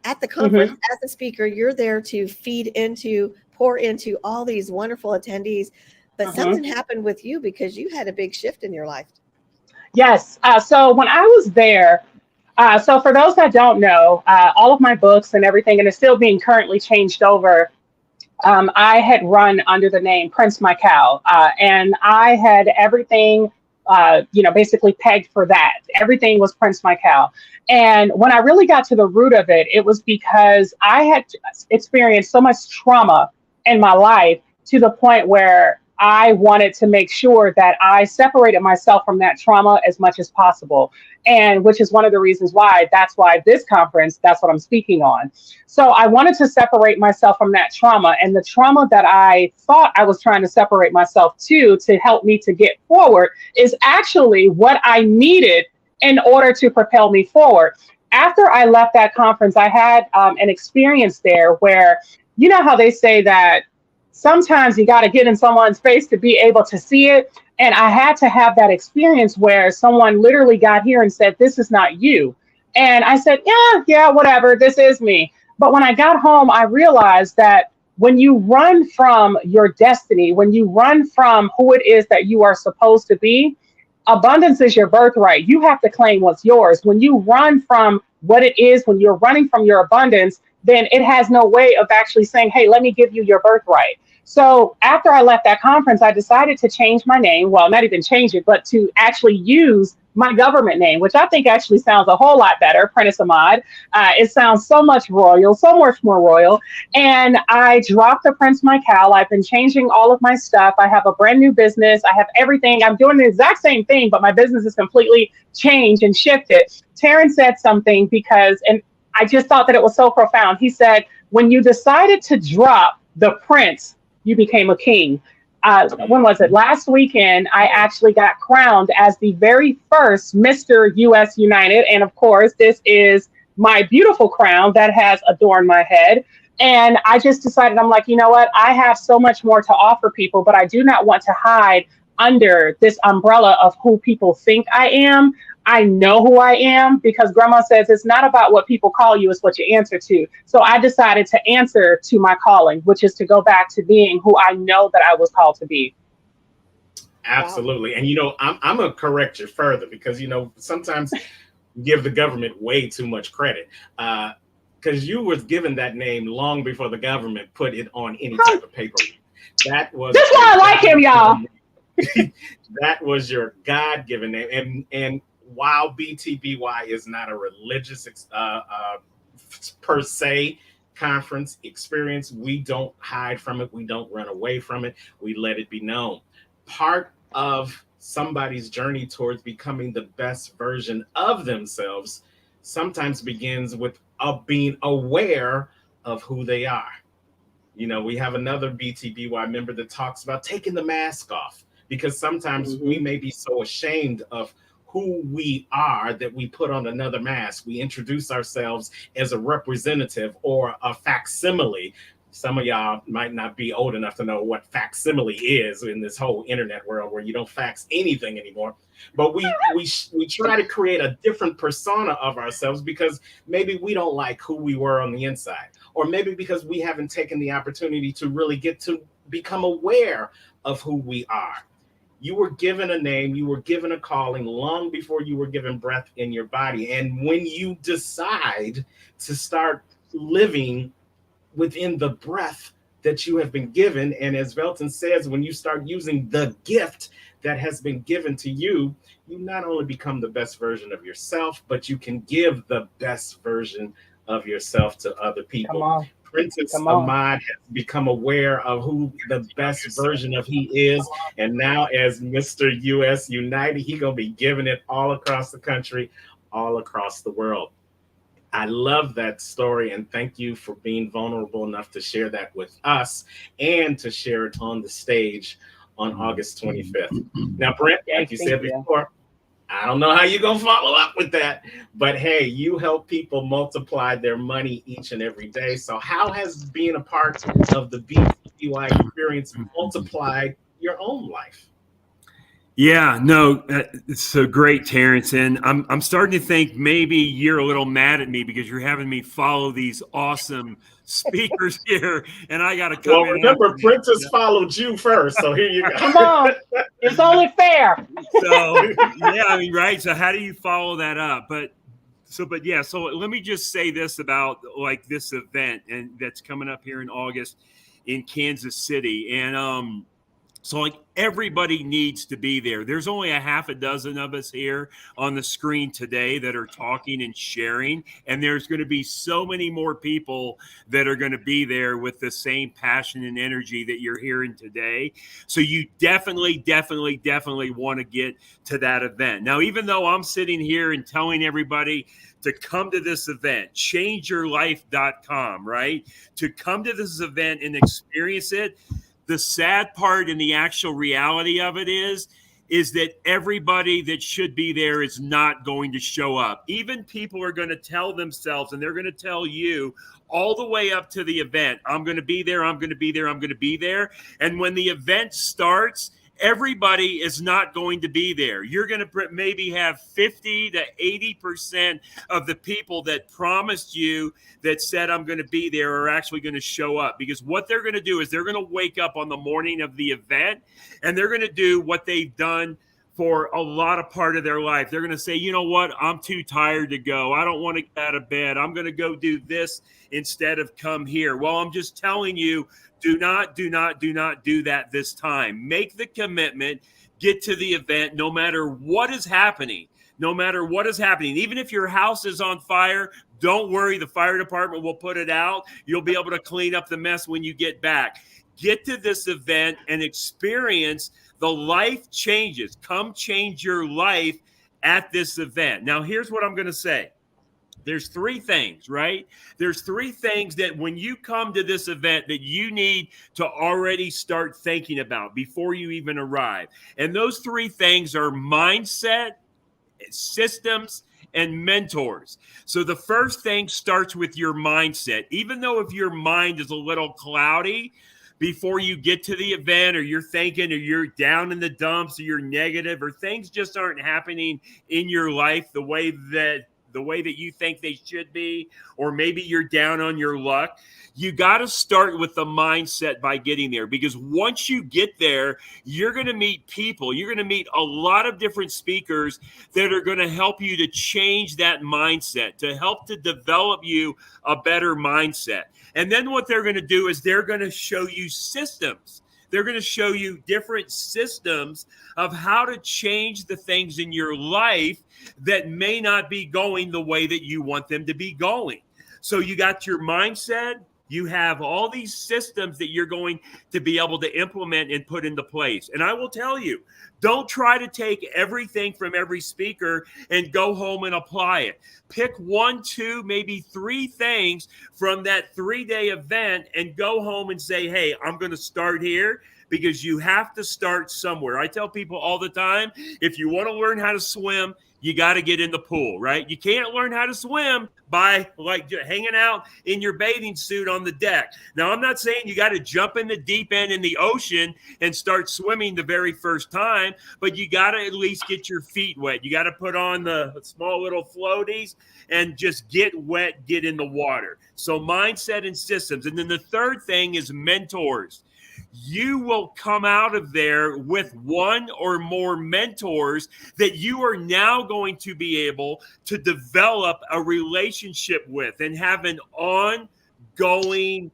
at the conference. As a speaker. You're there to pour into all these wonderful attendees. But something happened with you because you had a big shift in your life.
Yes. So when I was there, so for those that don't know, all of my books and everything, and it's still being currently changed over, I had run under the name Prince Michael, and I had everything, basically pegged for that. Everything was Prince Michael. And when I really got to the root of it, it was because I had experienced so much trauma in my life to the point where I wanted to make sure that I separated myself from that trauma as much as possible. And which is one of the reasons why that's what I'm speaking on. So I wanted to separate myself from that trauma, and the trauma that I thought I was trying to separate myself to help me to get forward is actually what I needed in order to propel me forward. After I left that conference, I had an experience there where, you know how they say that sometimes you got to get in someone's face to be able to see it. And I had to have that experience where someone literally got here and said, "This is not you." And I said, yeah, whatever, this is me. But when I got home, I realized that when you run from your destiny, when you run from who it is that you are supposed to be, abundance is your birthright. You have to claim what's yours. When you run from what it is, when you're running from your abundance, then it has no way of actually saying, "Hey, let me give you your birthright." So after I left that conference, I decided to change my name. Well, not even change it, but to actually use my government name, which I think actually sounds a whole lot better, Prentice Ahmad. It sounds so much royal, so much more royal. And I dropped the Prince Michael. I've been changing all of my stuff. I have a brand new business. I have everything. I'm doing the exact same thing, but my business is completely changed and shifted. Terrence said something and I just thought that it was so profound. He said, when you decided to drop the prince, you became a king. When was it? Last weekend, I actually got crowned as the very first Mr. US United. And of course, this is my beautiful crown that has adorned my head. And I just decided, I'm like, you know what? I have so much more to offer people, but I do not want to hide under this umbrella of who people think I am. I know who I am, because grandma says it's not about what people call you, it's what you answer to. So I decided to answer to my calling, which is to go back to being who I know that I was called to be.
Absolutely. Wow. And, I'm going to correct you further because, sometimes you give the government way too much credit. Because you was given that name long before the government put it on any type of paper. That's why
I like him, y'all.
That was your God-given name. And while BTBY is not a religious per se conference experience, we don't hide from it. We don't run away from it. We let it be known. Part of somebody's journey towards becoming the best version of themselves sometimes begins with being aware of who they are. We have another BTBY member that talks about taking the mask off, because sometimes we may be so ashamed of who we are that we put on another mask. We introduce ourselves as a representative or a facsimile. Some of y'all might not be old enough to know what facsimile is in this whole internet world where you don't fax anything anymore. But we try to create a different persona of ourselves because maybe we don't like who we were on the inside, or maybe because we haven't taken the opportunity to really get to become aware of who we are. You were given a name, you were given a calling long before you were given breath in your body. And when you decide to start living within the breath that you have been given, and as Velton says, when you start using the gift that has been given to you, you not only become the best version of yourself, but you can give the best version of yourself to other people.
Come on.
Princess
Come on.
Ahmad has become aware of who the best version of he is. And now as Mr. US United, he gonna be giving it all across the country, all across the world. I love that story, and thank you for being vulnerable enough to share that with us and to share it on the stage on August 25th. Now, Brent, like you said before, I don't know how you're going to follow up with that, but hey, you help people multiply their money each and every day. So how has being a part of the BTBY experience multiplied your own life?
Yeah, no, it's so great, Terrence. And I'm starting to think maybe you're a little mad at me because you're having me follow these awesome speakers here, and I got to come in.
Well, remember, Princess followed you first, so here you go.
Come on, it's only fair.
So yeah, I mean, right. So how do you follow that up? But yeah. So let me just say this about like this event and that's coming up here in August in Kansas City, and so like everybody needs to be there. There's only a half a dozen of us here on the screen today that are talking and sharing. And there's going to be so many more people that are going to be there with the same passion and energy that you're hearing today. So you definitely want to get to that event. Now, even though I'm sitting here and telling everybody to come to this event, changeyourlife.com, right? To come to this event and experience it. The sad part and the actual reality of it is that everybody that should be there is not going to show up. Even people are going to tell themselves, and they're going to tell you all the way up to the event, I'm going to be there, I'm going to be there, I'm going to be there. And when the event starts, everybody is not going to be there. You're going to maybe have 50 to 80% of the people that promised you that said, I'm going to be there, are actually going to show up. Because what they're going to do is they're going to wake up on the morning of the event and they're going to do what they've done for a lot of part of their life. They're going to say, you know what? I'm too tired to go. I don't want to get out of bed. I'm going to go do this instead of come here. Well, I'm just telling you, do not do that this time. Make the commitment, get to the event, no matter what is happening. No matter what is happening, even if your house is on fire, don't worry. The fire department will put it out. You'll be able to clean up the mess when you get back. Get to this event and experience the life changes. Come change your life at this event. Now, here's what I'm going to say. There's three things, right? There's three things that when you come to this event that you need to already start thinking about before you even arrive. And those three things are mindset, systems, and mentors. So the first thing starts with your mindset. Even though if your mind is a little cloudy before you get to the event, or you're thinking, or you're down in the dumps, or you're negative, or things just aren't happening in your life the way that you think they should be, or maybe you're down on your luck, you got to start with the mindset by getting there. Because once you get there, you're going to meet people. You're going to meet a lot of different speakers that are going to help you to change that mindset, to help to develop you a better mindset. And then what they're going to do is they're going to show you systems. They're going to show you different systems of how to change the things in your life that may not be going the way that you want them to be going. So you got your mindset. You have all these systems that you're going to be able to implement and put into place. And I will tell you, don't try to take everything from every speaker and go home and apply it. Pick 1, 2, maybe 3 things from that 3-day event and go home and say, hey, I'm going to start here, because you have to start somewhere. I tell people all the time, if you want to learn how to swim, you got to get in the pool, right? You can't learn how to swim by like hanging out in your bathing suit on the deck. Now, I'm not saying you got to jump in the deep end in the ocean and start swimming the very first time, but you got to at least get your feet wet. You got to put on the small little floaties and just get wet, get in the water. So mindset and systems. And then the third thing is mentors. you will come out of there with one or more mentors that you are now going to be able to develop a relationship with and have an ongoing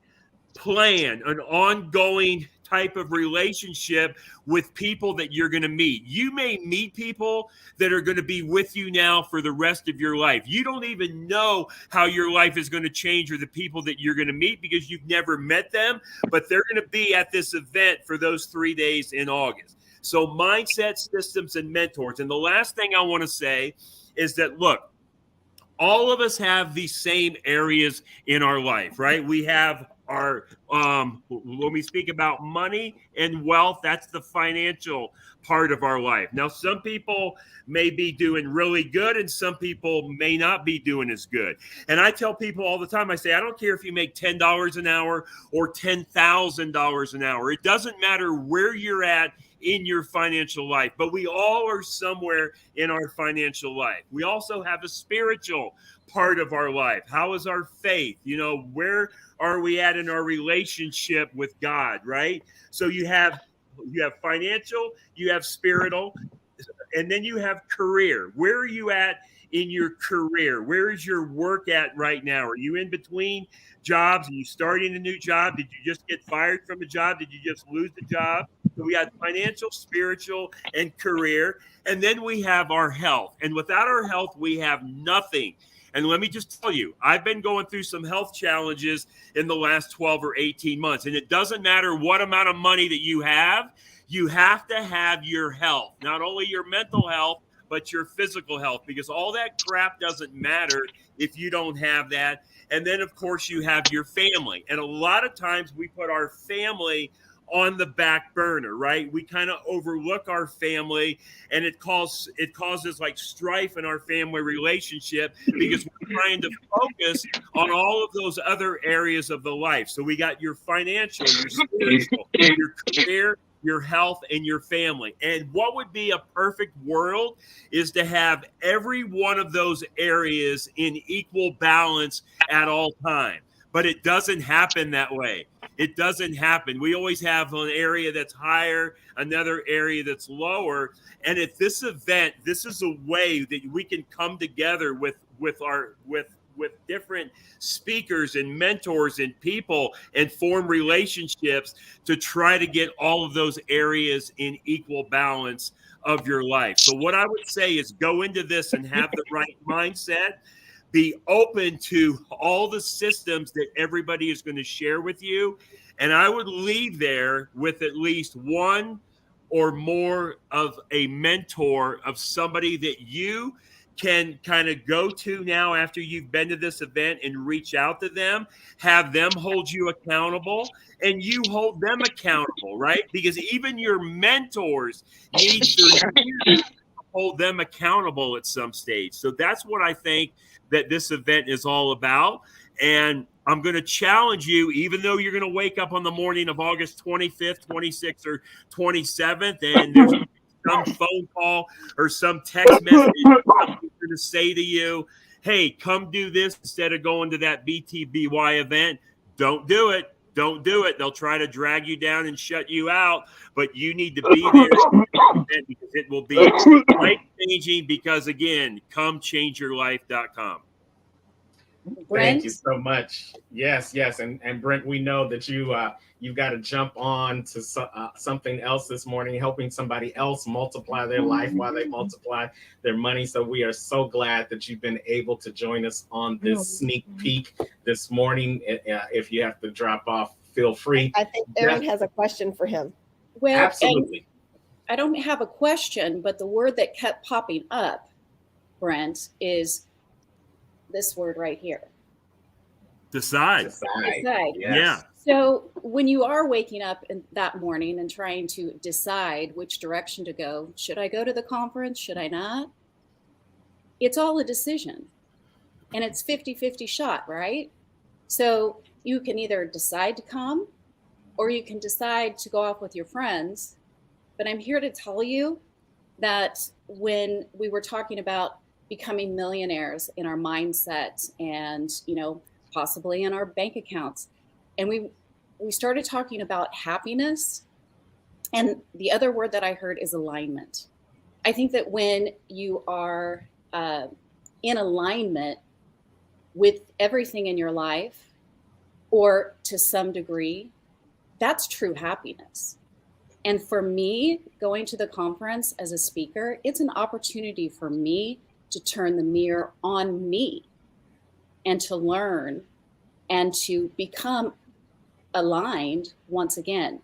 plan, an ongoing type of relationship with people that you're going to meet. You may meet people that are going to be with you now for the rest of your life. You don't even know how your life is going to change or the people that you're going to meet because you've never met them, but they're going to be at this event for those 3 days in August. So mindset, systems, and mentors. And the last thing I want to say is that, look, all of us have these same areas in our life, right? We have our, when we speak about money and wealth, that's the financial part of our life. Now, some people may be doing really good and some people may not be doing as good. And I tell people all the time, I say, I don't care if you make $10 an hour or $10,000 an hour. It doesn't matter where you're at in your financial life, but we all are somewhere in our financial life. We also have a spiritual part of our life. How is our faith? You know, where are we at in our relationship with God, right? So you have financial, you have spiritual, and then you have career. Where are you at in your career? Where is your work at right now? Are you in between jobs? Are you starting a new job? Did you just get fired from a job? Did you just lose the job? So we have financial, spiritual, and career. And then we have our health. And without our health, we have nothing. And let me just tell you, I've been going through some health challenges in the last 12 or 18 months. And it doesn't matter what amount of money that you have to have your health, not only your mental health, but your physical health, because all that crap doesn't matter if you don't have that. And then, of course, you have your family. And a lot of times we put our family on the back burner, right? We kind of overlook our family, and it causes like strife in our family relationship because we're trying to focus on all of those other areas of the life. So we got your financial, your spiritual, your career, your health, and your family. And what would be a perfect world is to have every one of those areas in equal balance at all times. But it doesn't happen that way. It doesn't happen. We always have an area that's higher, another area that's lower. And at this event, this is a way that we can come together with different speakers and mentors and people and form relationships to try to get all of those areas in equal balance of your life. So what I would say is go into this and have the right mindset. Be open to all the systems that everybody is going to share with you. And I would leave there with at least one or more of a mentor of somebody that you can kind of go to now after you've been to this event and reach out to them, have them hold you accountable, and you hold them accountable, right? Because even your mentors need to hold them accountable at some stage. So that's what I think that this event is all about. And I'm going to challenge you, even though you're going to wake up on the morning of August 25th, 26th, or 27th, and there's some phone call or some text message going to say to you, hey, come do this instead of going to that BTBY event. Don't do it. Don't do it. They'll try to drag you down and shut you out, but you need to be there because it will be life-changing because, again, comechangeyourlife.com.
Brent?
Thank you so much. Yes. And Brent, we know that you've got to jump on to something else this morning, helping somebody else multiply their life while they multiply their money. So we are so glad that you've been able to join us on this sneak peek this morning. If you have to drop off, feel free.
I think Aaron has a question for him.
Well,
absolutely.
I don't have a question, but the word that kept popping up, Brent, is this word right here.
Decide.
Decide.
Yes.
Yeah.
So when you are waking up that morning and trying to decide which direction to go, should I go to the conference? Should I not? It's all a decision. And it's 50-50 shot, right? So you can either decide to come or you can decide to go off with your friends. But I'm here to tell you that when we were talking about becoming millionaires in our mindset and, possibly in our bank accounts, and we started talking about happiness, and the other word that I heard is alignment. I think that when you are in alignment with everything in your life, or to some degree, that's true happiness. And for me, going to the conference as a speaker, it's an opportunity for me to turn the mirror on me and to learn and to become aligned once again.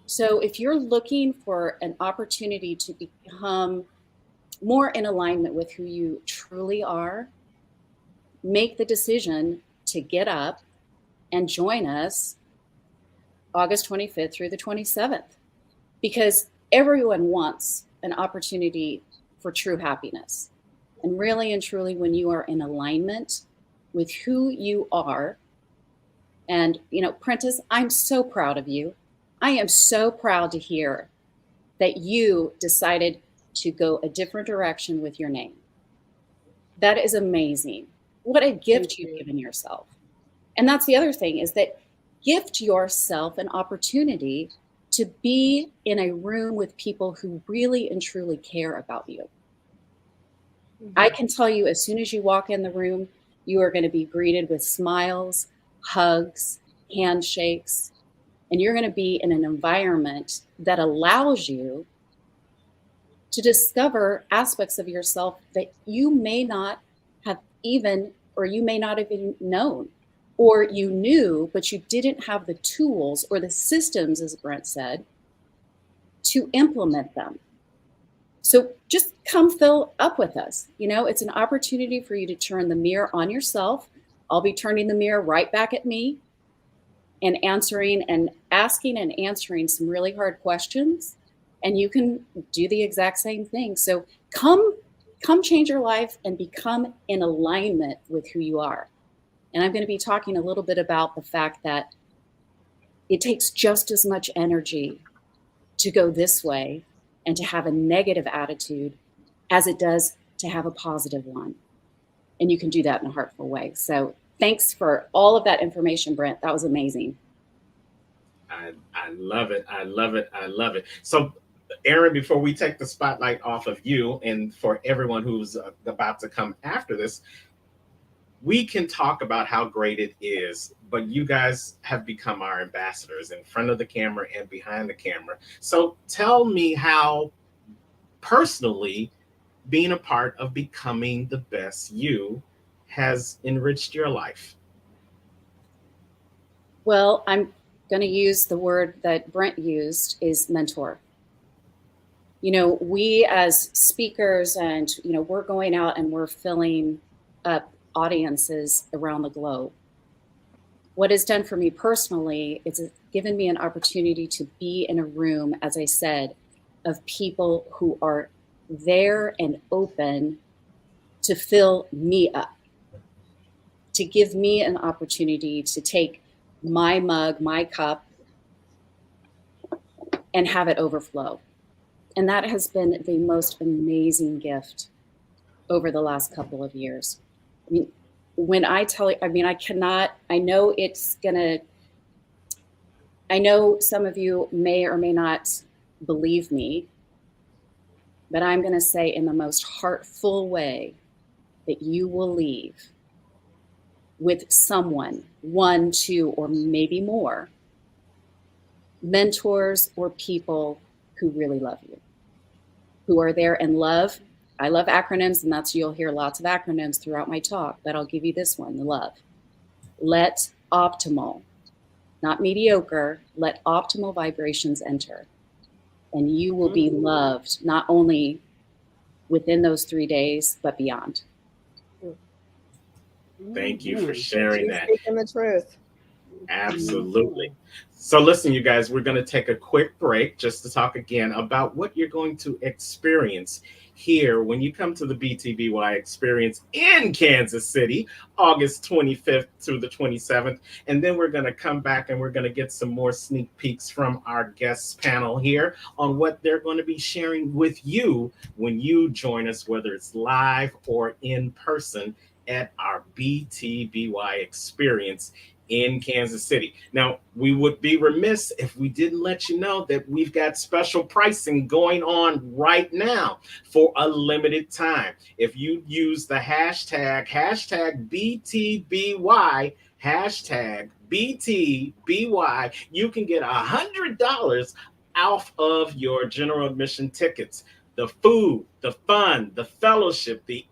So if you're looking for an opportunity to become more in alignment with who you truly are, make the decision to get up and join us August 25th through the 27th, because everyone wants an opportunity for true happiness. And really and truly, when you are in alignment with who you are, and, Prentice, I'm so proud of you. I am so proud to hear that you decided to go a different direction with your name. That is amazing. What a gift you've given yourself. And that's the other thing, is that gift yourself an opportunity to be in a room with people who really and truly care about you. I can tell you, as soon as you walk in the room, you are going to be greeted with smiles, hugs, handshakes, and you're going to be in an environment that allows you to discover aspects of yourself that you may not have even, or you may not have even known, or you knew, but you didn't have the tools or the systems, as Brent said, to implement them. So just come fill up with us. It's an opportunity for you to turn the mirror on yourself. I'll be turning the mirror right back at me and asking and answering some really hard questions. And you can do the exact same thing. So come change your life and become in alignment with who you are. And I'm going to be talking a little bit about the fact that it takes just as much energy to go this way and to have a negative attitude as it does to have a positive one. And you can do that in a heartful way. So thanks for all of that information, Brent. That was amazing.
I love it. I love it. I love it. So, Aaron, before we take the spotlight off of you and for everyone who's about to come after this, we can talk about how great it is, but you guys have become our ambassadors in front of the camera and behind the camera. So tell me how personally being a part of becoming the best you has enriched your life.
Well, I'm going to use the word that Brent used, is mentor. We as speakers and, we're going out and we're filling up audiences around the globe. What it's done for me personally is it's given me an opportunity to be in a room, as I said, of people who are there and open to fill me up, to give me an opportunity to take my mug, my cup, and have it overflow. And that has been the most amazing gift over the last couple of years. I mean, when I tell you, I know some of you may or may not believe me, but I'm going to say in the most heartful way that you will leave with someone, one, two, or maybe more, mentors or people who really love you, who are there and love. I love acronyms, and you'll hear lots of acronyms throughout my talk, but I'll give you this one, the love. Let optimal, not mediocre, let optimal vibrations enter. And you will be loved, not only within those 3 days, but beyond.
Thank you for sharing that.
Speaking the truth.
Absolutely. So listen, you guys, we're going to take a quick break just to talk again about what you're going to experience here when you come to the BTBY experience in Kansas City, August 25th through the 27th. And then we're going to come back and we're going to get some more sneak peeks from our guests panel here on what they're going to be sharing with you when you join us, whether it's live or in person at our BTBY experience in Kansas City. Now, we would be remiss if we didn't let you know that we've got special pricing going on right now for a limited time. If you use the hashtag BTBY, hashtag BTBY, you can get $100 off of your general admission tickets. The food, the fun, the fellowship, the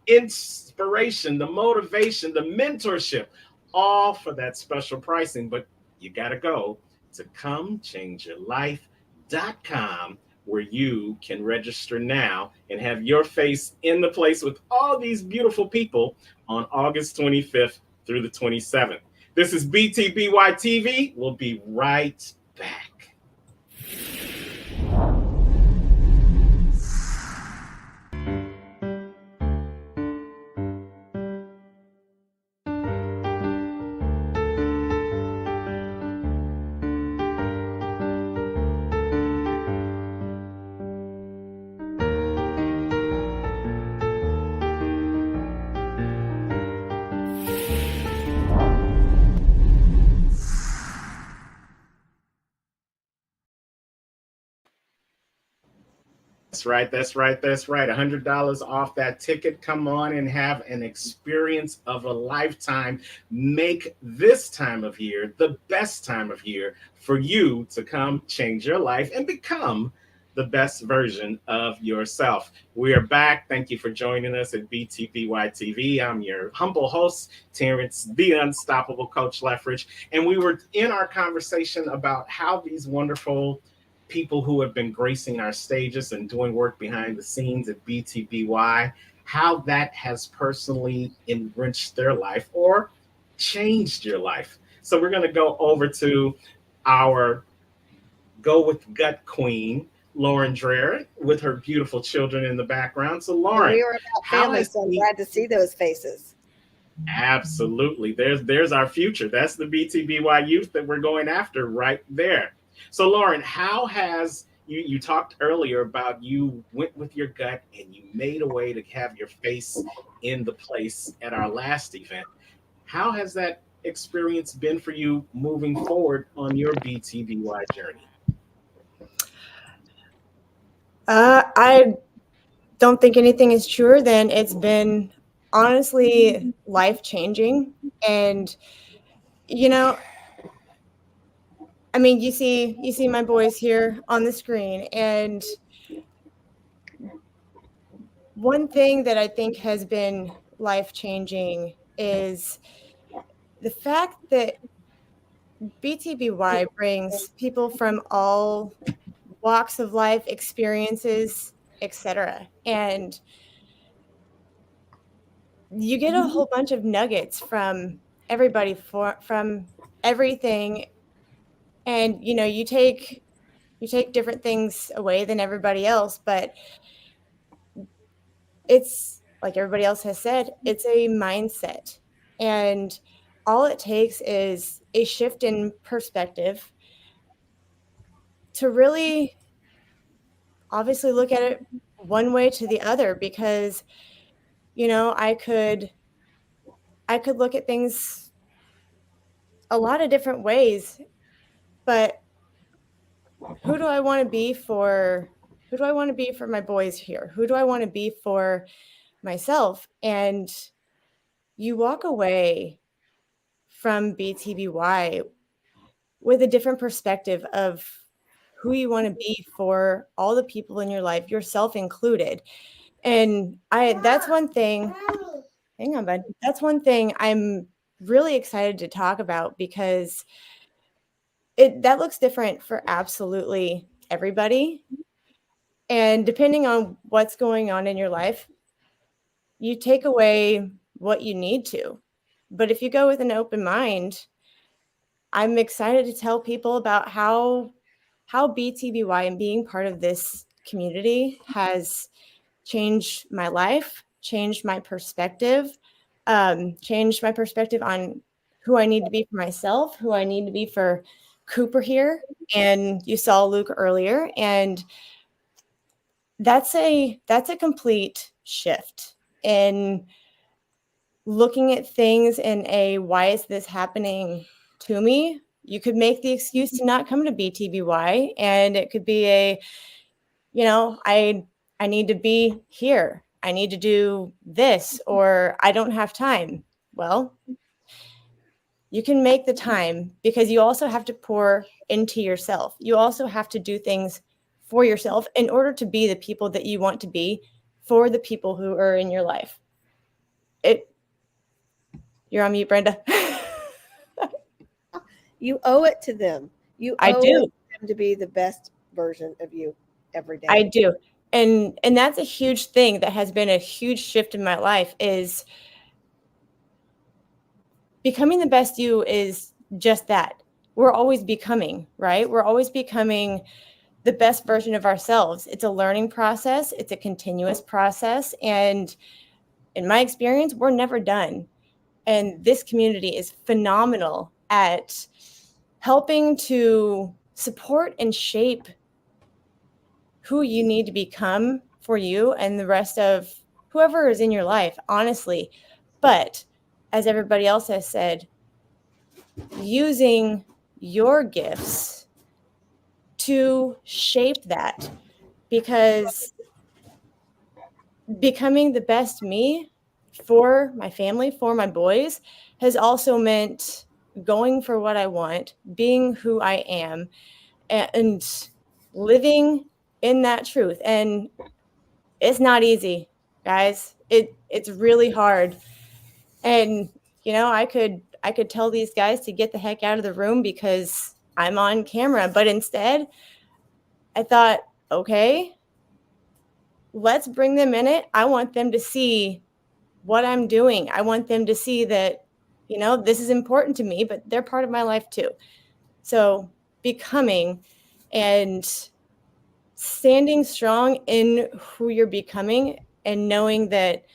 inspiration, the motivation, the mentorship, all for that special pricing. But you got to go to comechangeyourlife.com, where you can register now and have your face in the place with all these beautiful people on August 25th through the 27th. This is BTBY TV. We'll be right back. That's right. $100 off that ticket. Come on and have an experience of a lifetime. Make this time of year the best time of year for you to come change your life and become the best version of yourself. We are back. Thank you for joining us at BTBY TV. I'm your humble host, Terrence, the Unstoppable Coach Leffridge. And we were in our conversation about how these wonderful people who have been gracing our stages and doing work behind the scenes at BTBY, how that has personally enriched their life or changed your life. So we're going to go over to our Go with Gut Queen, Lauren Dreher, with her beautiful children in the background. So Lauren,
we were about family, so I'm glad to see those faces.
Absolutely. There's our future. That's the BTBY youth that we're going after right there. So Lauren, how has you talked earlier about you went with your gut and you made a way to have your face in the place at our last event. How has that experience been for you moving forward on your BTBY journey?
I don't think anything is truer than it's been honestly life-changing. And, you know, I mean, you see my boys here on the screen, and one thing that I think has been life-changing is the fact that BTBY brings people from all walks of life, experiences, etc. And you get a whole bunch of nuggets from everybody from everything. And you take different things away than everybody else, but it's like everybody else has said, it's a mindset. And all it takes is a shift in perspective to really obviously look at it one way to the other, because I could look at things a lot of different ways, but who do I want to be for my boys here? Who do I want to be for myself? And you walk away from BTBY with a different perspective of who you want to be for all the people in your life, yourself included. And that's one thing. Hang on, bud. That's one thing I'm really excited to talk about, because that looks different for absolutely everybody. And depending on what's going on in your life, you take away what you need to. But if you go with an open mind, I'm excited to tell people about how BTBY and being part of this community has changed my life, changed my perspective on who I need to be for myself, who I need to be for Cooper here. And you saw Luke earlier, and that's a complete shift in looking at things in a why is this happening to me? You could make the excuse to not come to BTBY, and it could be a, I need to be here. I need to do this, or I don't have time. Well, you can make the time, because you also have to pour into yourself. You also have to do things for yourself in order to be the people that you want to be for the people who are in your life. You're on mute, Brenda.
You owe it to them. You
I
owe
do.
it to them to be the best version of you every day.
I do. And that's a huge thing that has been a huge shift in my life, is becoming the best you is just that. We're always becoming, right? We're always becoming the best version of ourselves. It's a learning process. It's a continuous process. And in my experience, we're never done. And this community is phenomenal at helping to support and shape who you need to become for you and the rest of whoever is in your life, honestly. But as everybody else has said, using your gifts to shape that, because becoming the best me for my family, for my boys, has also meant going for what I want, being who I am, and living in that truth. And it's not easy, guys. It's really hard. And I could tell these guys to get the heck out of the room because I'm on camera, but instead I thought, okay, let's bring them in it. I want them to see what I'm doing. I want them to see that, this is important to me, but they're part of my life too. So becoming and standing strong in who you're becoming, and knowing that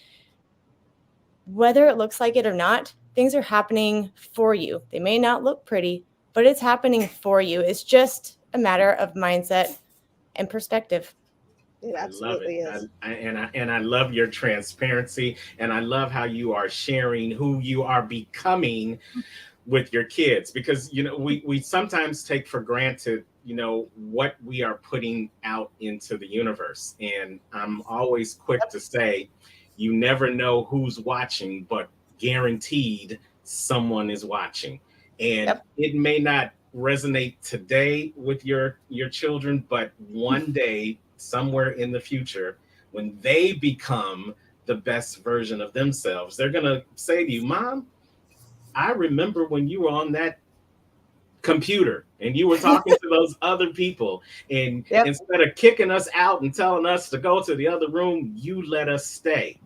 whether it looks like it or not, things are happening for you. They may not look pretty, but it's happening for you. It's just a matter of mindset and perspective.
It
I love it.
absolutely is.
And I love your transparency, and I love how you are sharing who you are becoming with your kids, because we sometimes take for granted what we are putting out into the universe. And I'm always quick to say, you never know who's watching, but guaranteed someone is watching. And
Yep.
it may not resonate today with your children, but one day, somewhere in the future, when they become the best version of themselves, they're going to say to you, Mom, I remember when you were on that computer and you were talking to those other people, and
Yep.
instead of kicking us out and telling us to go to the other room, you let us stay.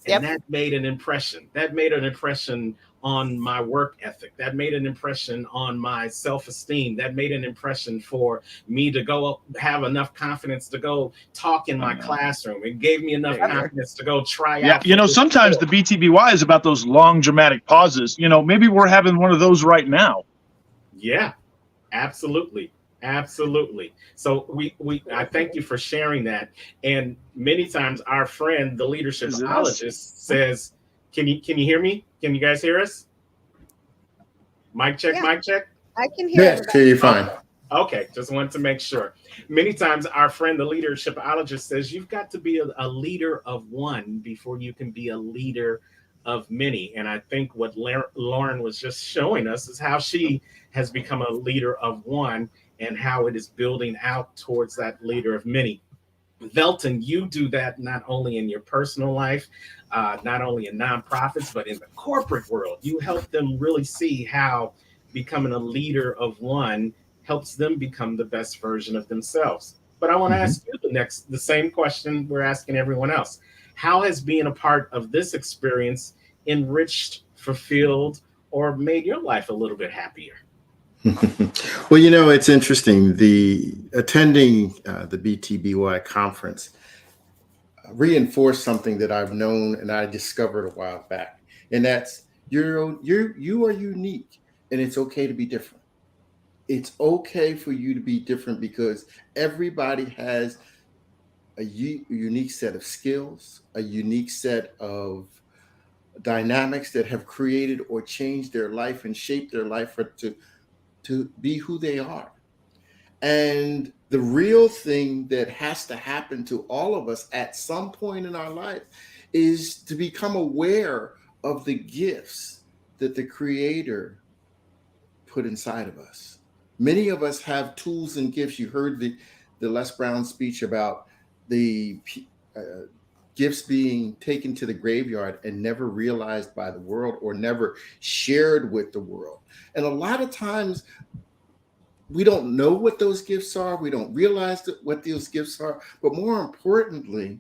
And
Yep.
that made an impression. That made an impression on my work ethic. That made an impression on my self-esteem. That made an impression for me to go have enough confidence to go talk in my classroom. It gave me enough confidence to go try out.
Sometimes the BTBY is about those long dramatic pauses. Maybe we're having one of those right now.
Yeah, absolutely. Absolutely. So I thank you for sharing that. And many times our friend, the leadershipologist, says, can you hear me? Can you guys hear us? Mic check,
Yeah.
mic check.
I can hear
Yes, hear you fine.
Okay, just wanted to make sure. Many times our friend, the leadershipologist, says you've got to be a leader of one before you can be a leader of many. And I think what Lauren was just showing us is how she has become a leader of one, and how it is building out towards that leader of many. Velton, you do that not only in your personal life, not only in nonprofits, but in the corporate world. You help them really see how becoming a leader of one helps them become the best version of themselves. But I want to ask you the same question we're asking everyone else. How has being a part of this experience enriched, fulfilled, or made your life a little bit happier?
Well, it's interesting. The attending the BTBY conference reinforced something that I've known and I discovered a while back, and that's you are unique, and it's okay to be different. It's okay for you to be different, because everybody has a unique set of skills, a unique set of dynamics that have created or changed their life and shaped their life to be who they are. And the real thing that has to happen to all of us at some point in our life is to become aware of the gifts that the Creator put inside of us. Many of us have tools and gifts. You heard the Les Brown speech about the gifts being taken to the graveyard and never realized by the world or never shared with the world. And a lot of times we don't know what those gifts are. We don't realize what those gifts are. But more importantly,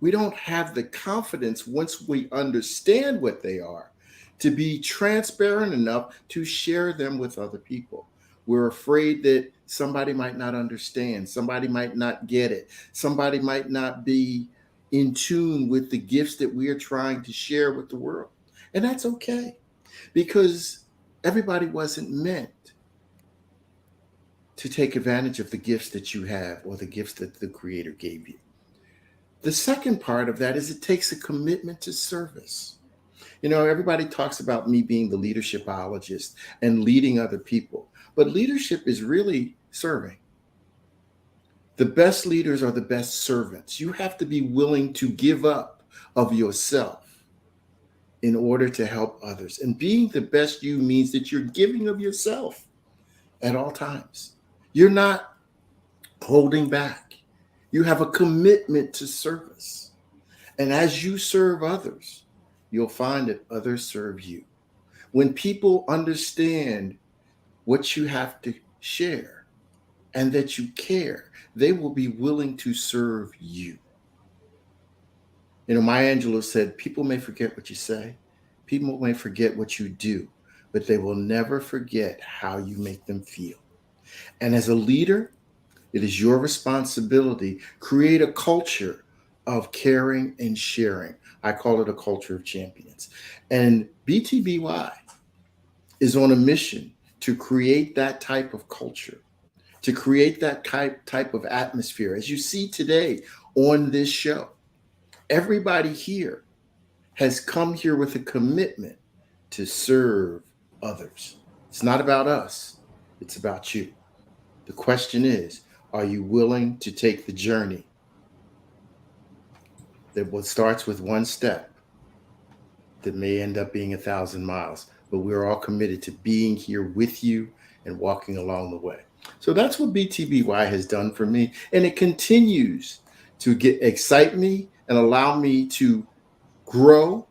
we don't have the confidence once we understand what they are to be transparent enough to share them with other people. We're afraid that somebody might not understand, somebody might not get it, somebody might not be in tune with the gifts that we are trying to share with the world. And that's okay, because everybody wasn't meant to take advantage of the gifts that you have or the gifts that the Creator gave you. The second part of that is it takes a commitment to service. You know, everybody talks about me being the leadershipologist and leading other people, but leadership is really serving. The best leaders are the best servants. You have to be willing to give up of yourself in order to help others. And being the best you means that you're giving of yourself at all times. You're not holding back. You have a commitment to service. And as you serve others, you'll find that others serve you. When people understand what you have to share and that you care, they will be willing to serve you. You know, Maya Angelou said, people may forget what you say, people may forget what you do, but they will never forget how you make them feel. And as a leader, it is your responsibility. Create a culture of caring and sharing. I call it a culture of champions. And BTBY is on a mission to create that type of culture, to create that type of atmosphere. As you see today on this show, everybody here has come here with a commitment to serve others. It's not about us, it's about you. The question is, are you willing to take the journey that starts with one step that may end up being 1,000 miles? But we're all committed to being here with you and walking along the way. So that's what BTBY has done for me. And it continues to excite me and allow me to grow,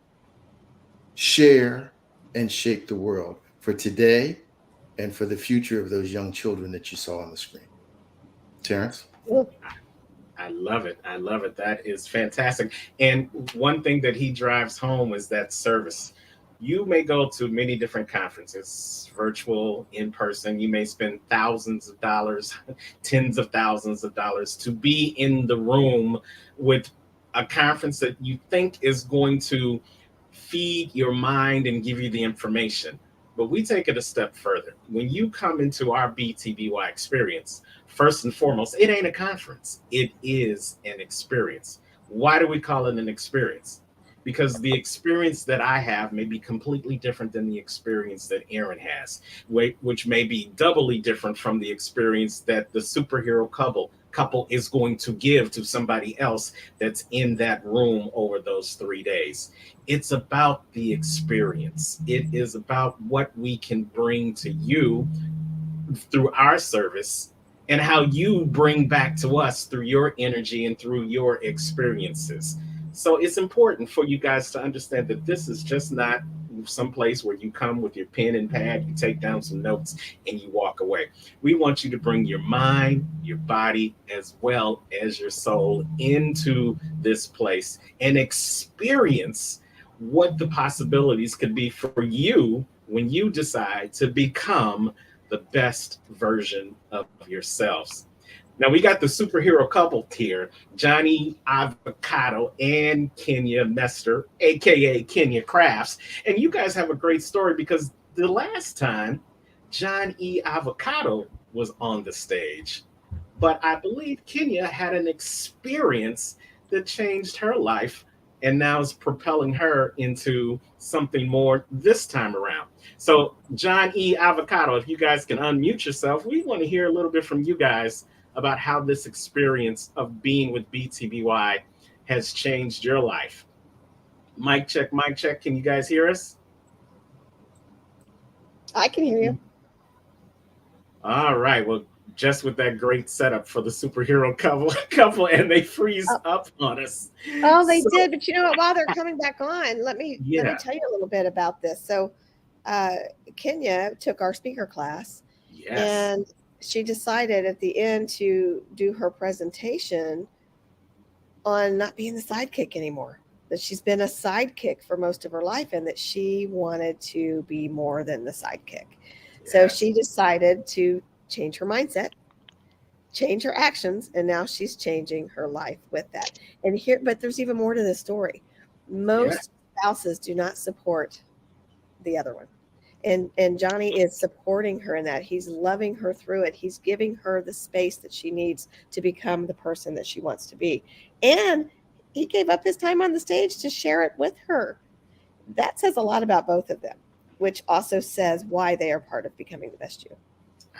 share, and shape the world for today and for the future of those young children that you saw on the screen. Terrence?
I love it. I love it. That is fantastic. And one thing that he drives home is that service. You may go to many different conferences, virtual, in person. You may spend thousands of dollars, tens of thousands of dollars to be in the room with a conference that you think is going to feed your mind and give you the information. But we take it a step further. When you come into our BTBY experience, first and foremost, it ain't a conference. It is an experience. Why do we call it an experience? Because the experience that I have may be completely different than the experience that Aaron has, which may be doubly different from the experience that the superhero couple is going to give to somebody else that's in that room over those 3 days. It's about the experience. It is about what we can bring to you through our service and how you bring back to us through your energy and through your experiences. So it's important for you guys to understand that this is just not some place where you come with your pen and pad, you take down some notes, and you walk away. We want you to bring your mind, your body, as well as your soul into this place and experience what the possibilities could be for you when you decide to become the best version of yourselves. Now we got the superhero couple here, Johnny Avocado and Kenya Mester, aka Kenya Crafts. And you guys have a great story because the last time John E. Avocado was on the stage, but I believe Kenya had an experience that changed her life and now is propelling her into something more this time around. So, John E. Avocado, if you guys can unmute yourself, we want to hear a little bit from you guys about how this experience of being with BTBY has changed your life. Mic check, mic check. Can you guys hear us?
I can hear you.
All right. Well, just with that great setup for the superhero couple, and they freeze up on us.
Oh, they did. But you know what? While they're coming back on, let me tell you a little bit about this. So, Kenya took our speaker class, and she decided at the end to do her presentation on not being the sidekick anymore. That she's been a sidekick for most of her life, and that she wanted to be more than the sidekick. So she decided to change her mindset, change her actions, and now she's changing her life with that. And here, but there's even more to this story. Most spouses do not support the other one. And Johnny is supporting her in that. He's loving her through it. He's giving her the space that she needs to become the person that she wants to be. And he gave up his time on the stage to share it with her. That says a lot about both of them, which also says why they are part of becoming the best you.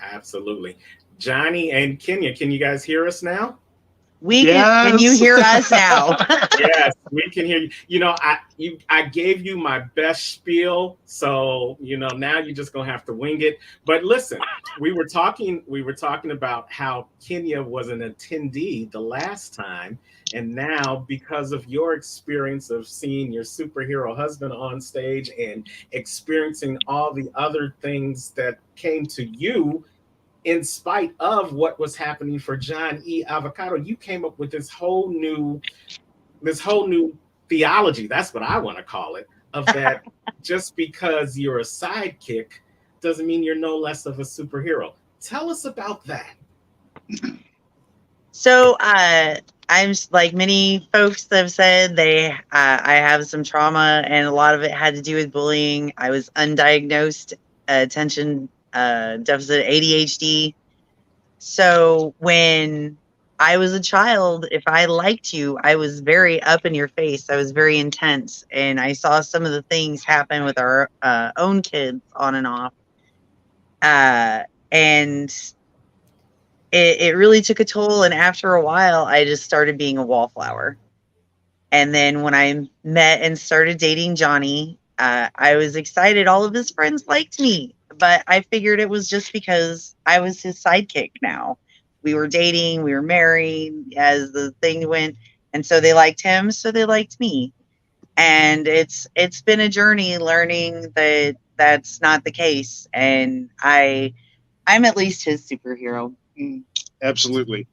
Absolutely. Johnny and Kenya, can you guys hear us now?
We can you hear us now?
Yes, we can hear you. You know, I gave you my best spiel, so now you're just gonna have to wing it. But listen, we were talking about how Kenya was an attendee the last time, and now because of your experience of seeing your superhero husband on stage and experiencing all the other things that came to you in spite of what was happening for John E. Avocado, you came up with this whole new theology, that's what I want to call it, of that just because you're a sidekick doesn't mean you're no less of a superhero. Tell us about that.
So I'm like many folks have said, I have some trauma, and a lot of it had to do with bullying. I was undiagnosed attention deficit ADHD. So when I was a child, if I liked you, I was very up in your face. I was very intense, and I saw some of the things happen with our own kids on and off. And it really took a toll. And after a while, I just started being a wallflower. And then when I met and started dating Johnny, I was excited. All of his friends liked me, but I figured it was just because I was his sidekick now. We were dating, we were married as the thing went. And so they liked him, so they liked me. And it's been a journey learning that that's not the case. And I'm at least his superhero.
Absolutely.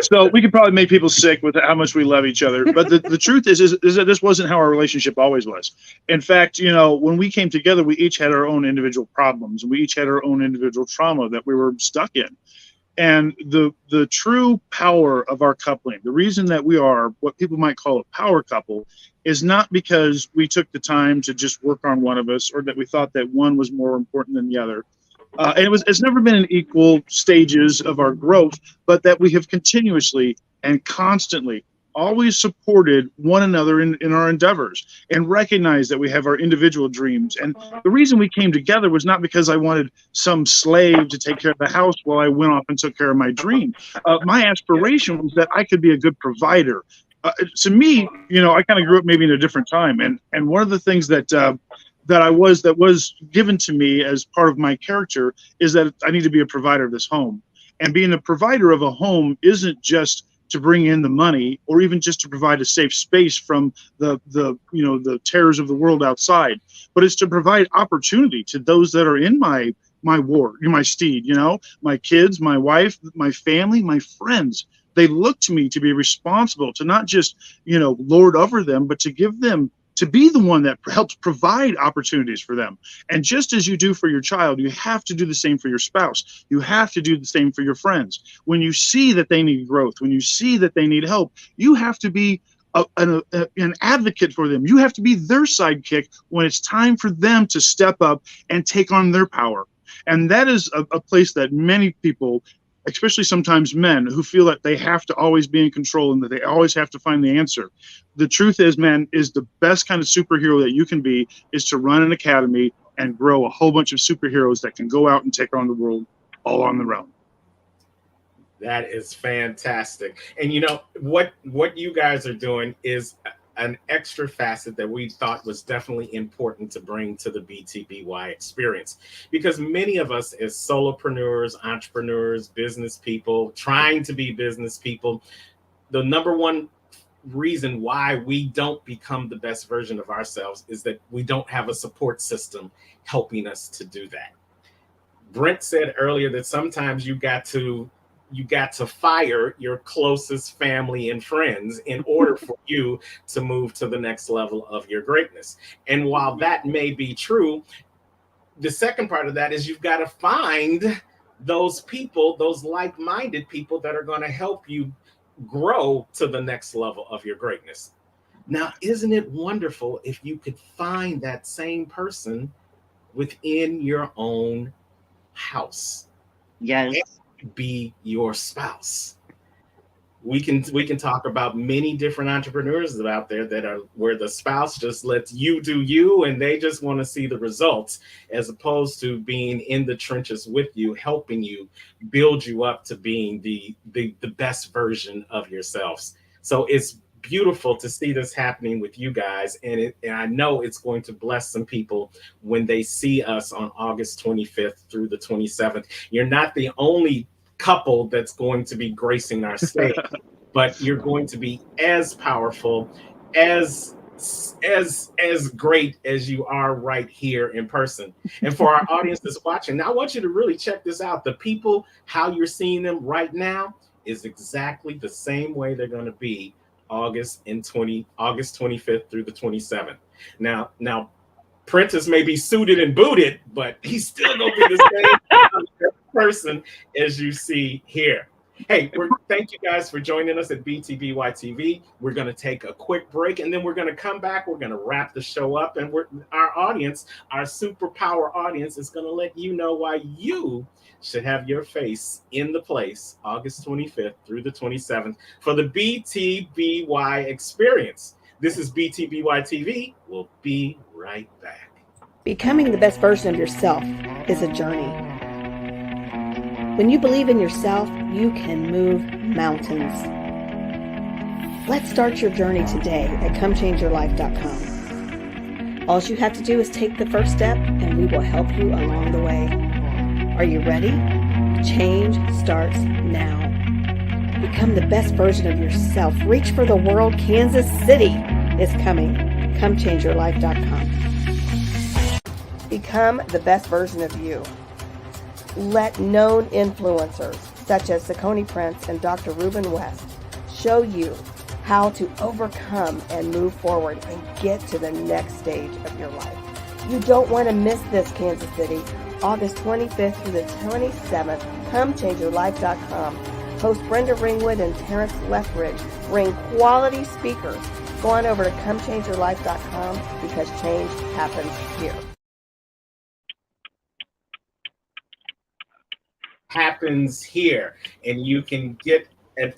So we could probably make people sick with how much we love each other. But the truth is that this wasn't how our relationship always was. In fact, when we came together, we each had our own individual problems. We each had our own individual trauma that we were stuck in. And the true power of our coupling, the reason that we are what people might call a power couple, is not because we took the time to just work on one of us, or that we thought that one was more important than the other. And it's never been in equal stages of our growth, but that we have continuously and constantly always supported one another in our endeavors, and recognized that we have our individual dreams. And the reason we came together was not because I wanted some slave to take care of the house while I went off and took care of my dream. My aspiration was that I could be a good provider. To me, I kind of grew up maybe in a different time. And one of the things that was given to me as part of my character is that I need to be a provider of this home. And being a provider of a home isn't just to bring in the money, or even just to provide a safe space from the terrors of the world outside, but it's to provide opportunity to those that are in my ward, my steed, my kids, my wife, my family, my friends. They look to me to be responsible, to not just, lord over them, but to give them, to be the one that helps provide opportunities for them. And just as you do for your child, you have to do the same for your spouse. You have to do the same for your friends. When you see that they need growth, when you see that they need help, you have to be an advocate for them. You have to be their sidekick when it's time for them to step up and take on their power. And that is a place that many people especially sometimes men who feel that they have to always be in control and that they always have to find the answer. The truth is, man, is the best kind of superhero that you can be is to run an academy and grow a whole bunch of superheroes that can go out and take on the world all on their own.
That is fantastic. And you know what you guys are doing is an extra facet that we thought was definitely important to bring to the BTBY experience, because many of us as solopreneurs, entrepreneurs, business people, trying to be business people, the number one reason why we don't become the best version of ourselves is that we don't have a support system helping us to do that. Brent said earlier that sometimes you got to fire your closest family and friends in order for you to move to the next level of your greatness. And while that may be true, the second part of that is you've got to find those people, those like-minded people that are going to help you grow to the next level of your greatness. Now, isn't it wonderful if you could find that same person within your own house?
Yes.
Be your spouse. We can talk about many different entrepreneurs out there that are where the spouse just lets you do you and they just want to see the results, as opposed to being in the trenches with you, helping you build you up to being the best version of yourselves. So it's beautiful to see this happening with you guys, and I know it's going to bless some people when they see us on August 25th through the 27th. You're not the only couple that's going to be gracing our stage, but you're going to be as powerful, as great as you are right here in person. And for our audience that's watching, now I want you to really check this out. The people, how you're seeing them right now is exactly the same way they're going to be August 25th through the 27th. Now Prentice may be suited and booted, but he's still gonna be the same person as you see here. Hey, thank you guys for joining us at BTBY TV. We're going to take a quick break, and then we're going to come back. We're going to wrap the show up, and our audience, our superpower audience, is going to let you know why you should have your face in the place August 25th through the 27th for the BTBY experience. This is BTBY TV. We'll be right back.
Becoming the best version of yourself is a journey. When you believe in yourself, you can move mountains. Let's start your journey today at ComeChangeYourLife.com. All you have to do is take the first step, and we will help you along the way. Are you ready? Change starts now. Become the best version of yourself. Reach for the world. Kansas City is coming. ComeChangeYourLife.com. Become the best version of you. Let known influencers such as Saucony Prince and Dr. Ruben West show you how to overcome and move forward and get to the next stage of your life. You don't want to miss this, Kansas City. August 25th through the 27th, ComeChangeYourLife.com. Host Brenda Ringwood and Terrence Lethbridge bring quality speakers. Go on over to ComeChangeYourLife.com because change happens here.
Happens here, and you can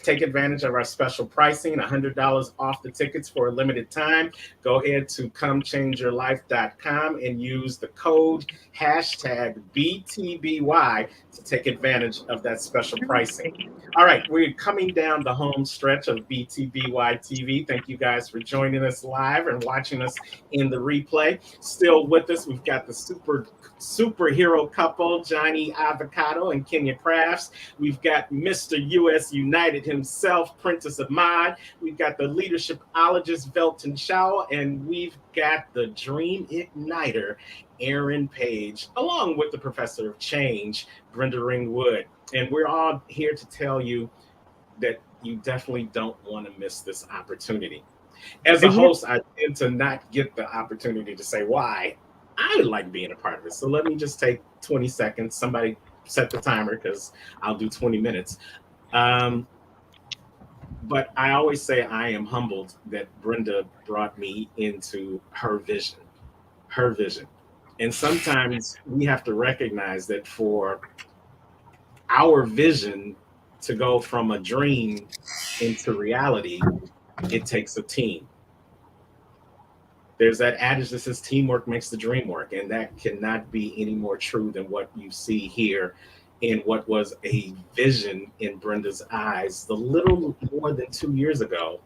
take advantage of our special pricing, $100 off the tickets for a limited time. Go ahead to ComeChangeYourLife.com and use the code #BTBY to take advantage of that special pricing. All right, we're coming down the home stretch of BTBY TV. Thank you guys for joining us live and watching us in the replay. Still with us, we've got the superhero couple, Johnny Avocado and Kenya Crafts. We've got Mr. US United himself, Prentice Ahmad. We've got the leadershipologist, Velton Shaw, and we've got the dream igniter, Aaron Page, along with the professor of change, Brenda Ringwood. And we're all here to tell you that you definitely don't want to miss this opportunity. As a host, I tend to not get the opportunity to say why I like being a part of it. So let me just take 20 seconds. Somebody set the timer because I'll do 20 minutes. But I always say I am humbled that Brenda brought me into her vision. And sometimes we have to recognize that for our vision to go from a dream into reality, it takes a team. There's that adage that says teamwork makes the dream work, and that cannot be any more true than what you see here in what was a vision in Brenda's eyes the little more than 2 years ago,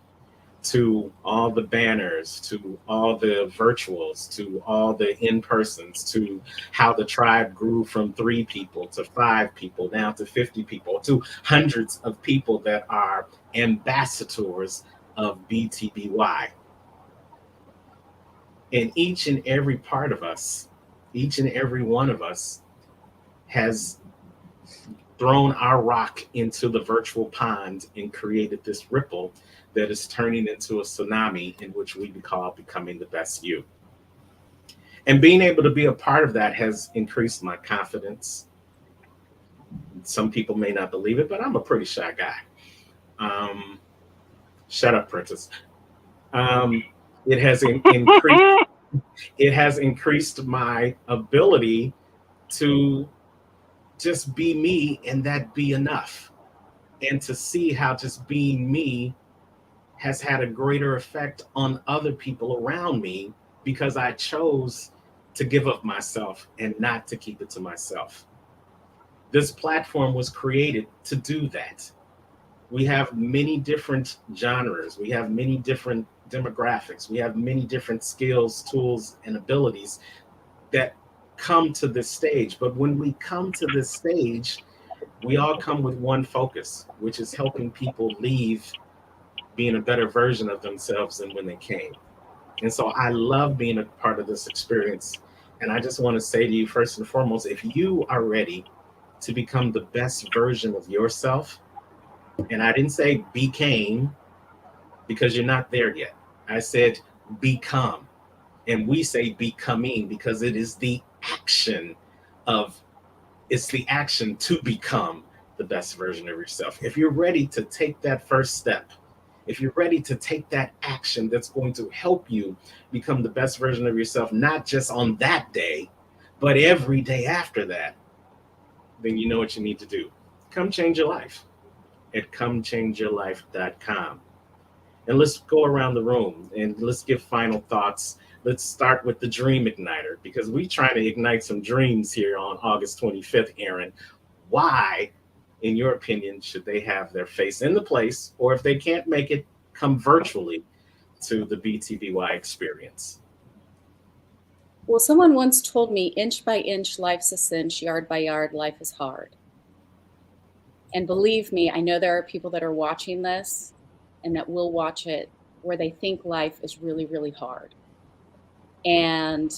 to all the banners, to all the virtuals, to all the in-persons, to how the tribe grew from 3 people to 5 people, down to 50 people, to hundreds of people that are ambassadors of BTBY. And each and every part of us, each and every one of us has thrown our rock into the virtual pond and created this ripple that is turning into a tsunami in which we call becoming the best you. And being able to be a part of that has increased my confidence. Some people may not believe it, but I'm a pretty shy guy. Shut up, Princess. It has increased. It has increased my ability to just be me and that be enough, and to see how just being me has had a greater effect on other people around me because I chose to give up myself and not to keep it to myself. This platform was created to do that. We have many different genres, we have many different demographics, we have many different skills, tools, and abilities that come to this stage. But when we come to this stage, we all come with one focus, which is helping people leave being a better version of themselves than when they came. And so I love being a part of this experience. And I just want to say to you, first and foremost, if you are ready to become the best version of yourself, and I didn't say became, because you're not there yet. I said become. And we say becoming because it is the action of, it's the action to become the best version of yourself. If you're ready to take that first step, if you're ready to take that action that's going to help you become the best version of yourself, not just on that day, but every day after that, then you know what you need to do. Come change your life at comechangeyourlife.com. And let's go around the room and let's give final thoughts. Let's start with the Dream Igniter, because we're trying to ignite some dreams here on August 25th, Aaron. Why, in your opinion, should they have their face in the place, or if they can't make it, come virtually to the BTBY experience?
Well, someone once told me, inch by inch, life's a cinch, yard by yard, life is hard. And believe me, I know there are people that are watching this and that will watch it where they think life is really, really hard. And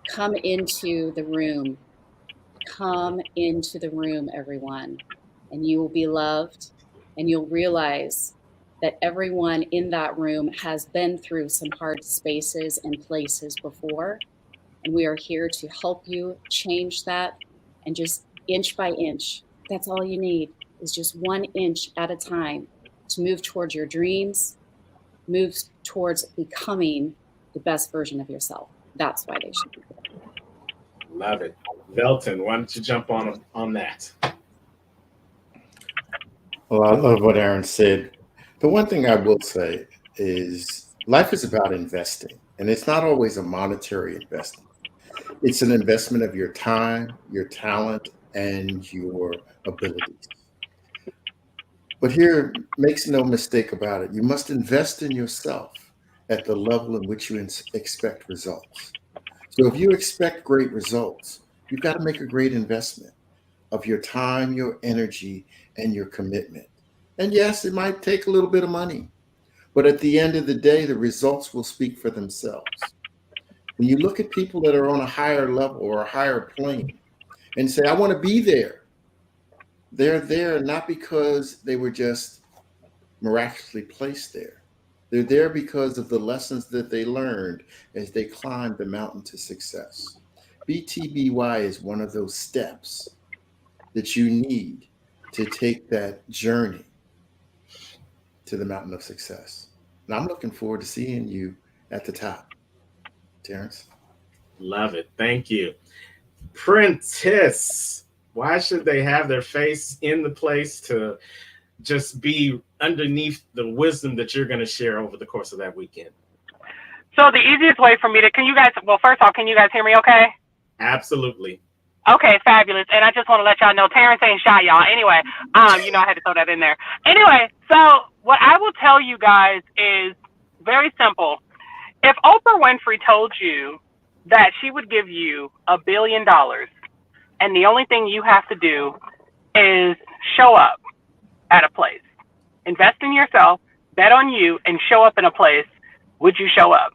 come into the room. Come into the room, everyone, and you will be loved, and you'll realize that everyone in that room has been through some hard spaces and places before, and we are here to help you change that. And just inch by inch, that's all you need, is just 1 inch at a time to move towards your dreams, move towards becoming the best version of yourself. That's why they should be there.
Love it. Velton, why don't you jump on that?
Well, I love what Aaron said. The one thing I will say is life is about investing, and it's not always a monetary investment. It's an investment of your time, your talent, and your abilities. But here, makes no mistake about it, you must invest in yourself at the level in which you expect results. So if you expect great results, you've got to make a great investment of your time, your energy, and your commitment. And yes, it might take a little bit of money, but at the end of the day, the results will speak for themselves. When you look at people that are on a higher level or a higher plane and say, I want to be there, they're there not because they were just miraculously placed there. They're there because of the lessons that they learned as they climbed the mountain to success. BTBY is one of those steps that you need to take that journey to the mountain of success. And I'm looking forward to seeing you at the top, Terrence.
Love it. Thank you. Prentice, Why should they have their face in the place to just be underneath the wisdom that you're going to share over the course of that weekend?
So the easiest way for me to, first off, can you guys hear me okay?
Absolutely.
Okay, fabulous. And I just want to let y'all know, Terrence ain't shy, y'all. Anyway, I had to throw that in there. Anyway, so what I will tell you guys is very simple. If Oprah Winfrey told you that she would give you $1 billion and the only thing you have to do is show up at a place, invest in yourself, bet on you, and show up in a place, would you show up?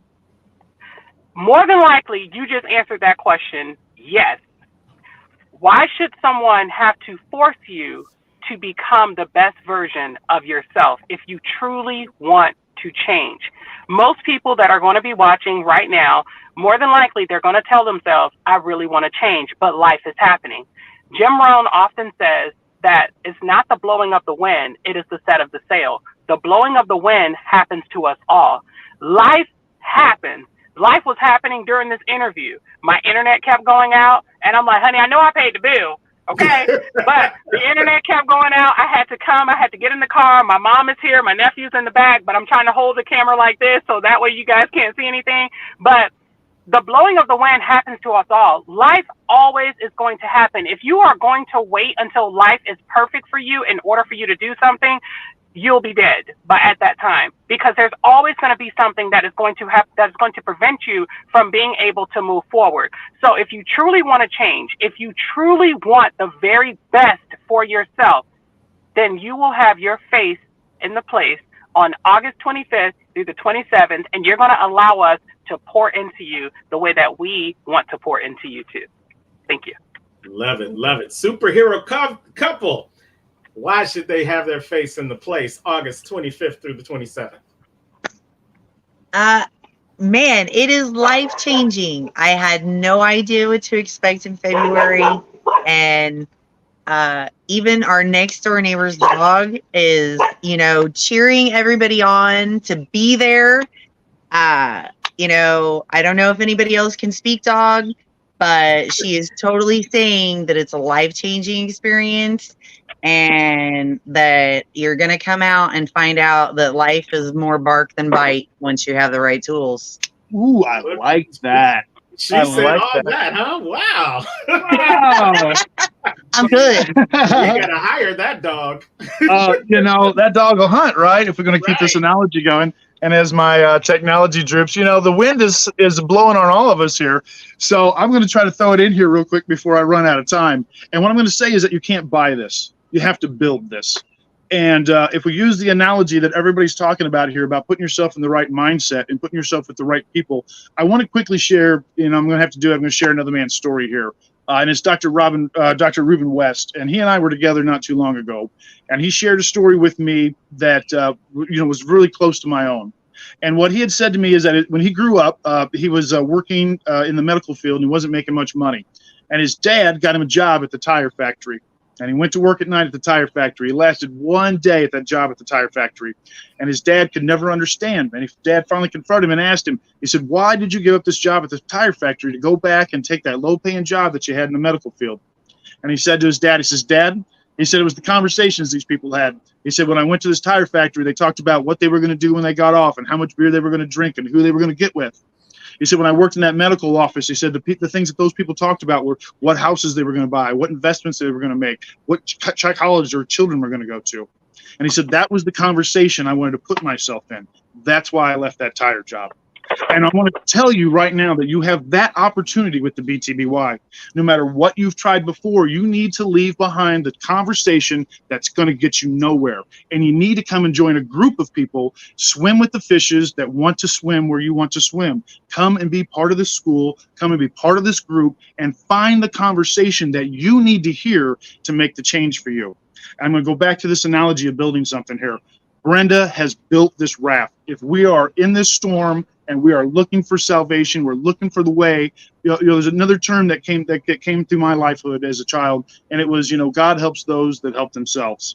More than likely, you just answered that question, yes. Why should someone have to force you to become the best version of yourself if you truly want to change? Most people that are going to be watching right now, more than likely, they're going to tell themselves, I really want to change, but life is happening. Jim Rohn often says that it's not the blowing of the wind, it is the set of the sail. The blowing of the wind happens to us all. Life happens. Life was happening during this interview. My internet kept going out, and I'm like, honey, I know I paid the bill, okay? But the internet kept going out. I had to come. I had to get in the car. My mom is here. My nephew's in the back, but I'm trying to hold the camera like this so that way you guys can't see anything. But the blowing of the wind happens to us all. Life always is going to happen. If you are going to wait until life is perfect for you in order for you to do something, you'll be dead at that time, because there's always going to be something that is going to that's going to prevent you from being able to move forward. So if you truly want to change, if you truly want the very best for yourself, then you will have your face in the place on August 25th through the 27th, and you're going to allow us to pour into you the way that we want to pour into you too. Thank you.
Love it. Love it. Superhero couple. Why should they have their face in the place August 25th through the 27th?
Man, it is life-changing. I had no idea what to expect in February. And even our next door neighbor's dog is, cheering everybody on to be there. I don't know if anybody else can speak dog, but she is totally saying that it's a life-changing experience, and that you're going to come out and find out that life is more bark than bite once you have the right tools.
Ooh, I like that.
She said
like
all that, huh? Wow.
Wow.
I'm good.
You gotta hire that dog.
That dog will hunt, right? If we're going to keep this analogy going. And as my technology drips, the wind is blowing on all of us here. So I'm going to try to throw it in here real quick before I run out of time. And what I'm going to say is that you can't buy this. You have to build this. And if we use the analogy that everybody's talking about here about putting yourself in the right mindset and putting yourself with the right people, I want to quickly share, I'm going to share another man's story here. And it's Dr. Reuben West. And he and I were together not too long ago. And he shared a story with me that, was really close to my own. And what he had said to me is that when he grew up, he was working in the medical field and he wasn't making much money. And his dad got him a job at the tire factory. And he went to work at night at the tire factory. He lasted one day at that job at the tire factory. And his dad could never understand. And his dad finally confronted him and asked him, he said, why did you give up this job at the tire factory to go back and take that low-paying job that you had in the medical field? And he said to his dad, he says, Dad, he said, it was the conversations these people had. He said, when I went to this tire factory, they talked about what they were going to do when they got off and how much beer they were going to drink and who they were going to get with. He said, when I worked in that medical office, he said, the things that those people talked about were what houses they were going to buy, what investments they were going to make, what college their children were going to go to. And he said, that was the conversation I wanted to put myself in. That's why I left that tire job. And I want to tell you right now that you have that opportunity with the BTBY. No matter what you've tried before, you need to leave behind the conversation that's going to get you nowhere. And you need to come and join a group of people, swim with the fishes that want to swim where you want to swim. Come and be part of this school, come and be part of this group, and find the conversation that you need to hear to make the change for you. I'm going to go back to this analogy of building something here. Brenda has built this raft. If we are in this storm and we are looking for salvation, we're looking for the way. There's another term that came through my lifehood as a child, and it was, God helps those that help themselves.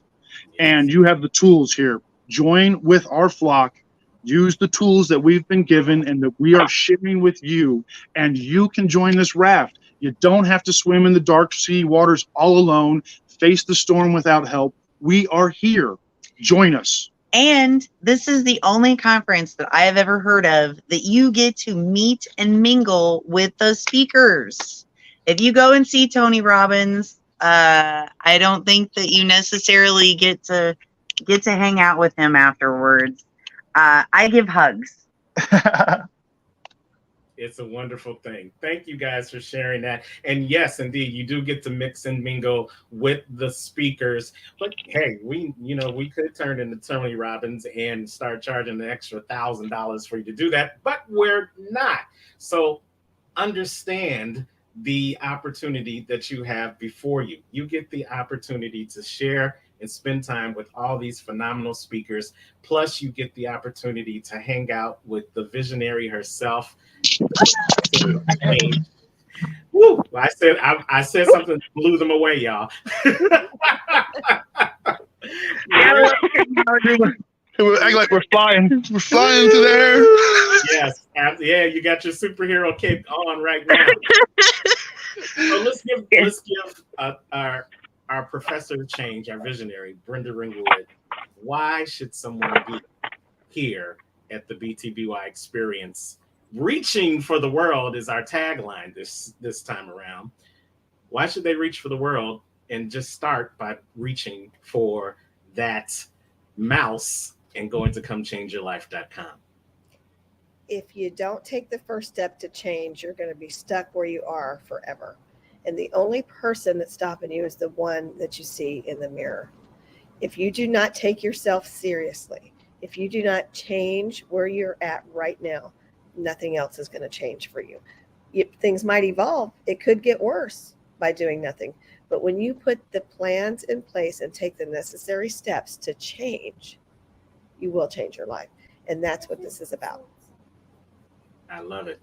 And you have the tools here. Join with our flock. Use the tools that we've been given and that we are sharing with you, and you can join this raft. You don't have to swim in the dark sea waters all alone, face the storm without help. We are here. Join us.
And this is the only conference that I have ever heard of that you get to meet and mingle with the speakers. If you go and see Tony Robbins, I don't think that you necessarily get to hang out with him afterwards. I give hugs.
It's a wonderful thing. Thank you guys for sharing that. And yes, indeed, you do get to mix and mingle with the speakers. But hey, we could turn into Tony Robbins and start charging an extra $1,000 for you to do that, but we're not. So understand the opportunity that you have before you. You get the opportunity to share and spend time with all these phenomenal speakers. Plus, you get the opportunity to hang out with the visionary herself. Woo, I said something to blew them away, y'all.
We're acting like we're flying. We're flying through the air.
Yes, yeah, you got your superhero cape on right now. So let's give our professor of change, our visionary, Brenda Ringwood. Why should someone be here at the BTBY experience? Reaching for the world is our tagline this time around. Why should they reach for the world? And just start by reaching for that mouse and going to comechangeyourlife.com.
If you don't take the first step to change, you're going to be stuck where you are forever. And the only person that's stopping you is the one that you see in the mirror. If you do not take yourself seriously, if you do not change where you're at right now, nothing else is going to change for you. Things might evolve. It could get worse by doing nothing. But when you put the plans in place and take the necessary steps to change, you will change your life. And that's what this is about.
I love it.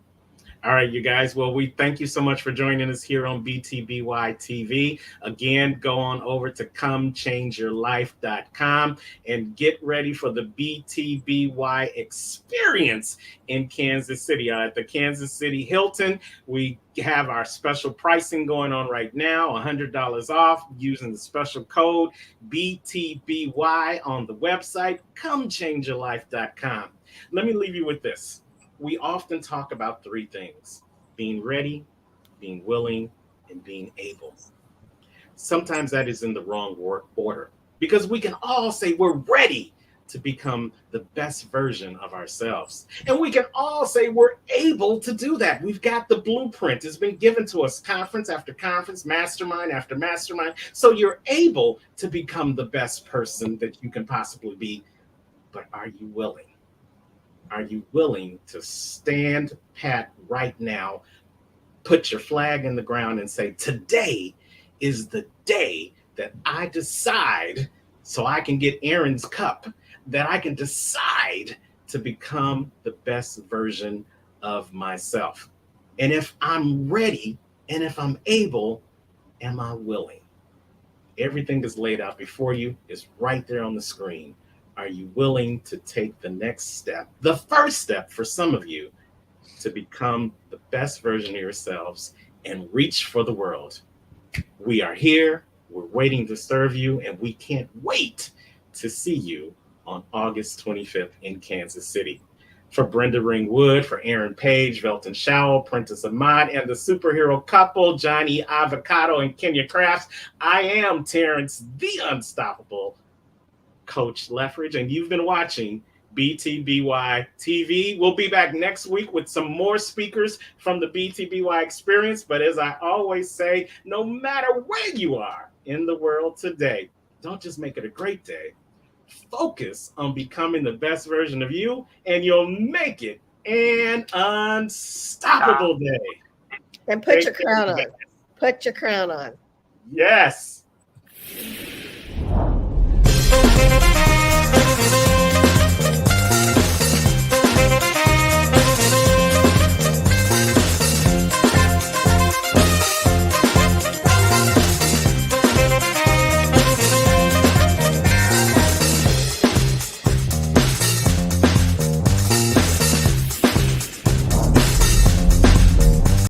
All right, you guys. Well, we thank you so much for joining us here on BTBY TV. Again, go on over to comechangeyourlife.com and get ready for the BTBY experience in Kansas City. At the Kansas City Hilton, we have our special pricing going on right now, $100 off using the special code BTBY on the website, comechangeyourlife.com. Let me leave you with this. We often talk about three things: being ready, being willing, and being able. Sometimes that is in the wrong order, because we can all say we're ready to become the best version of ourselves. And we can all say we're able to do that. We've got the blueprint. It's been given to us conference after conference, mastermind after mastermind. So you're able to become the best person that you can possibly be. But are you willing? Are you willing to stand pat right now, put your flag in the ground and say, today is the day that I decide, so I can get Aaron's cup, that I can decide to become the best version of myself? And if I'm ready and if I'm able, am I willing? Everything is laid out before you. It's right there on the screen. Are you willing to take the next step, the first step for some of you, to become the best version of yourselves and reach for the world? We are here. We're waiting to serve you, and we can't wait to see you on August 25th in Kansas City. For Brenda Ringwood, for Aaron Page, Velton Showell, Prentice Ahmad, and the superhero couple, Johnny Avocado and Kenya Crafts, I am Terrence, the Unstoppable Coach Leffridge, and you've been watching BTBY TV. We'll be back next week with some more speakers from the BTBY experience. But as I always say, no matter where you are in the world today, don't just make it a great day. Focus on becoming the best version of you, and you'll make it an unstoppable day.
And put your crown on. Put your crown on.
Yes.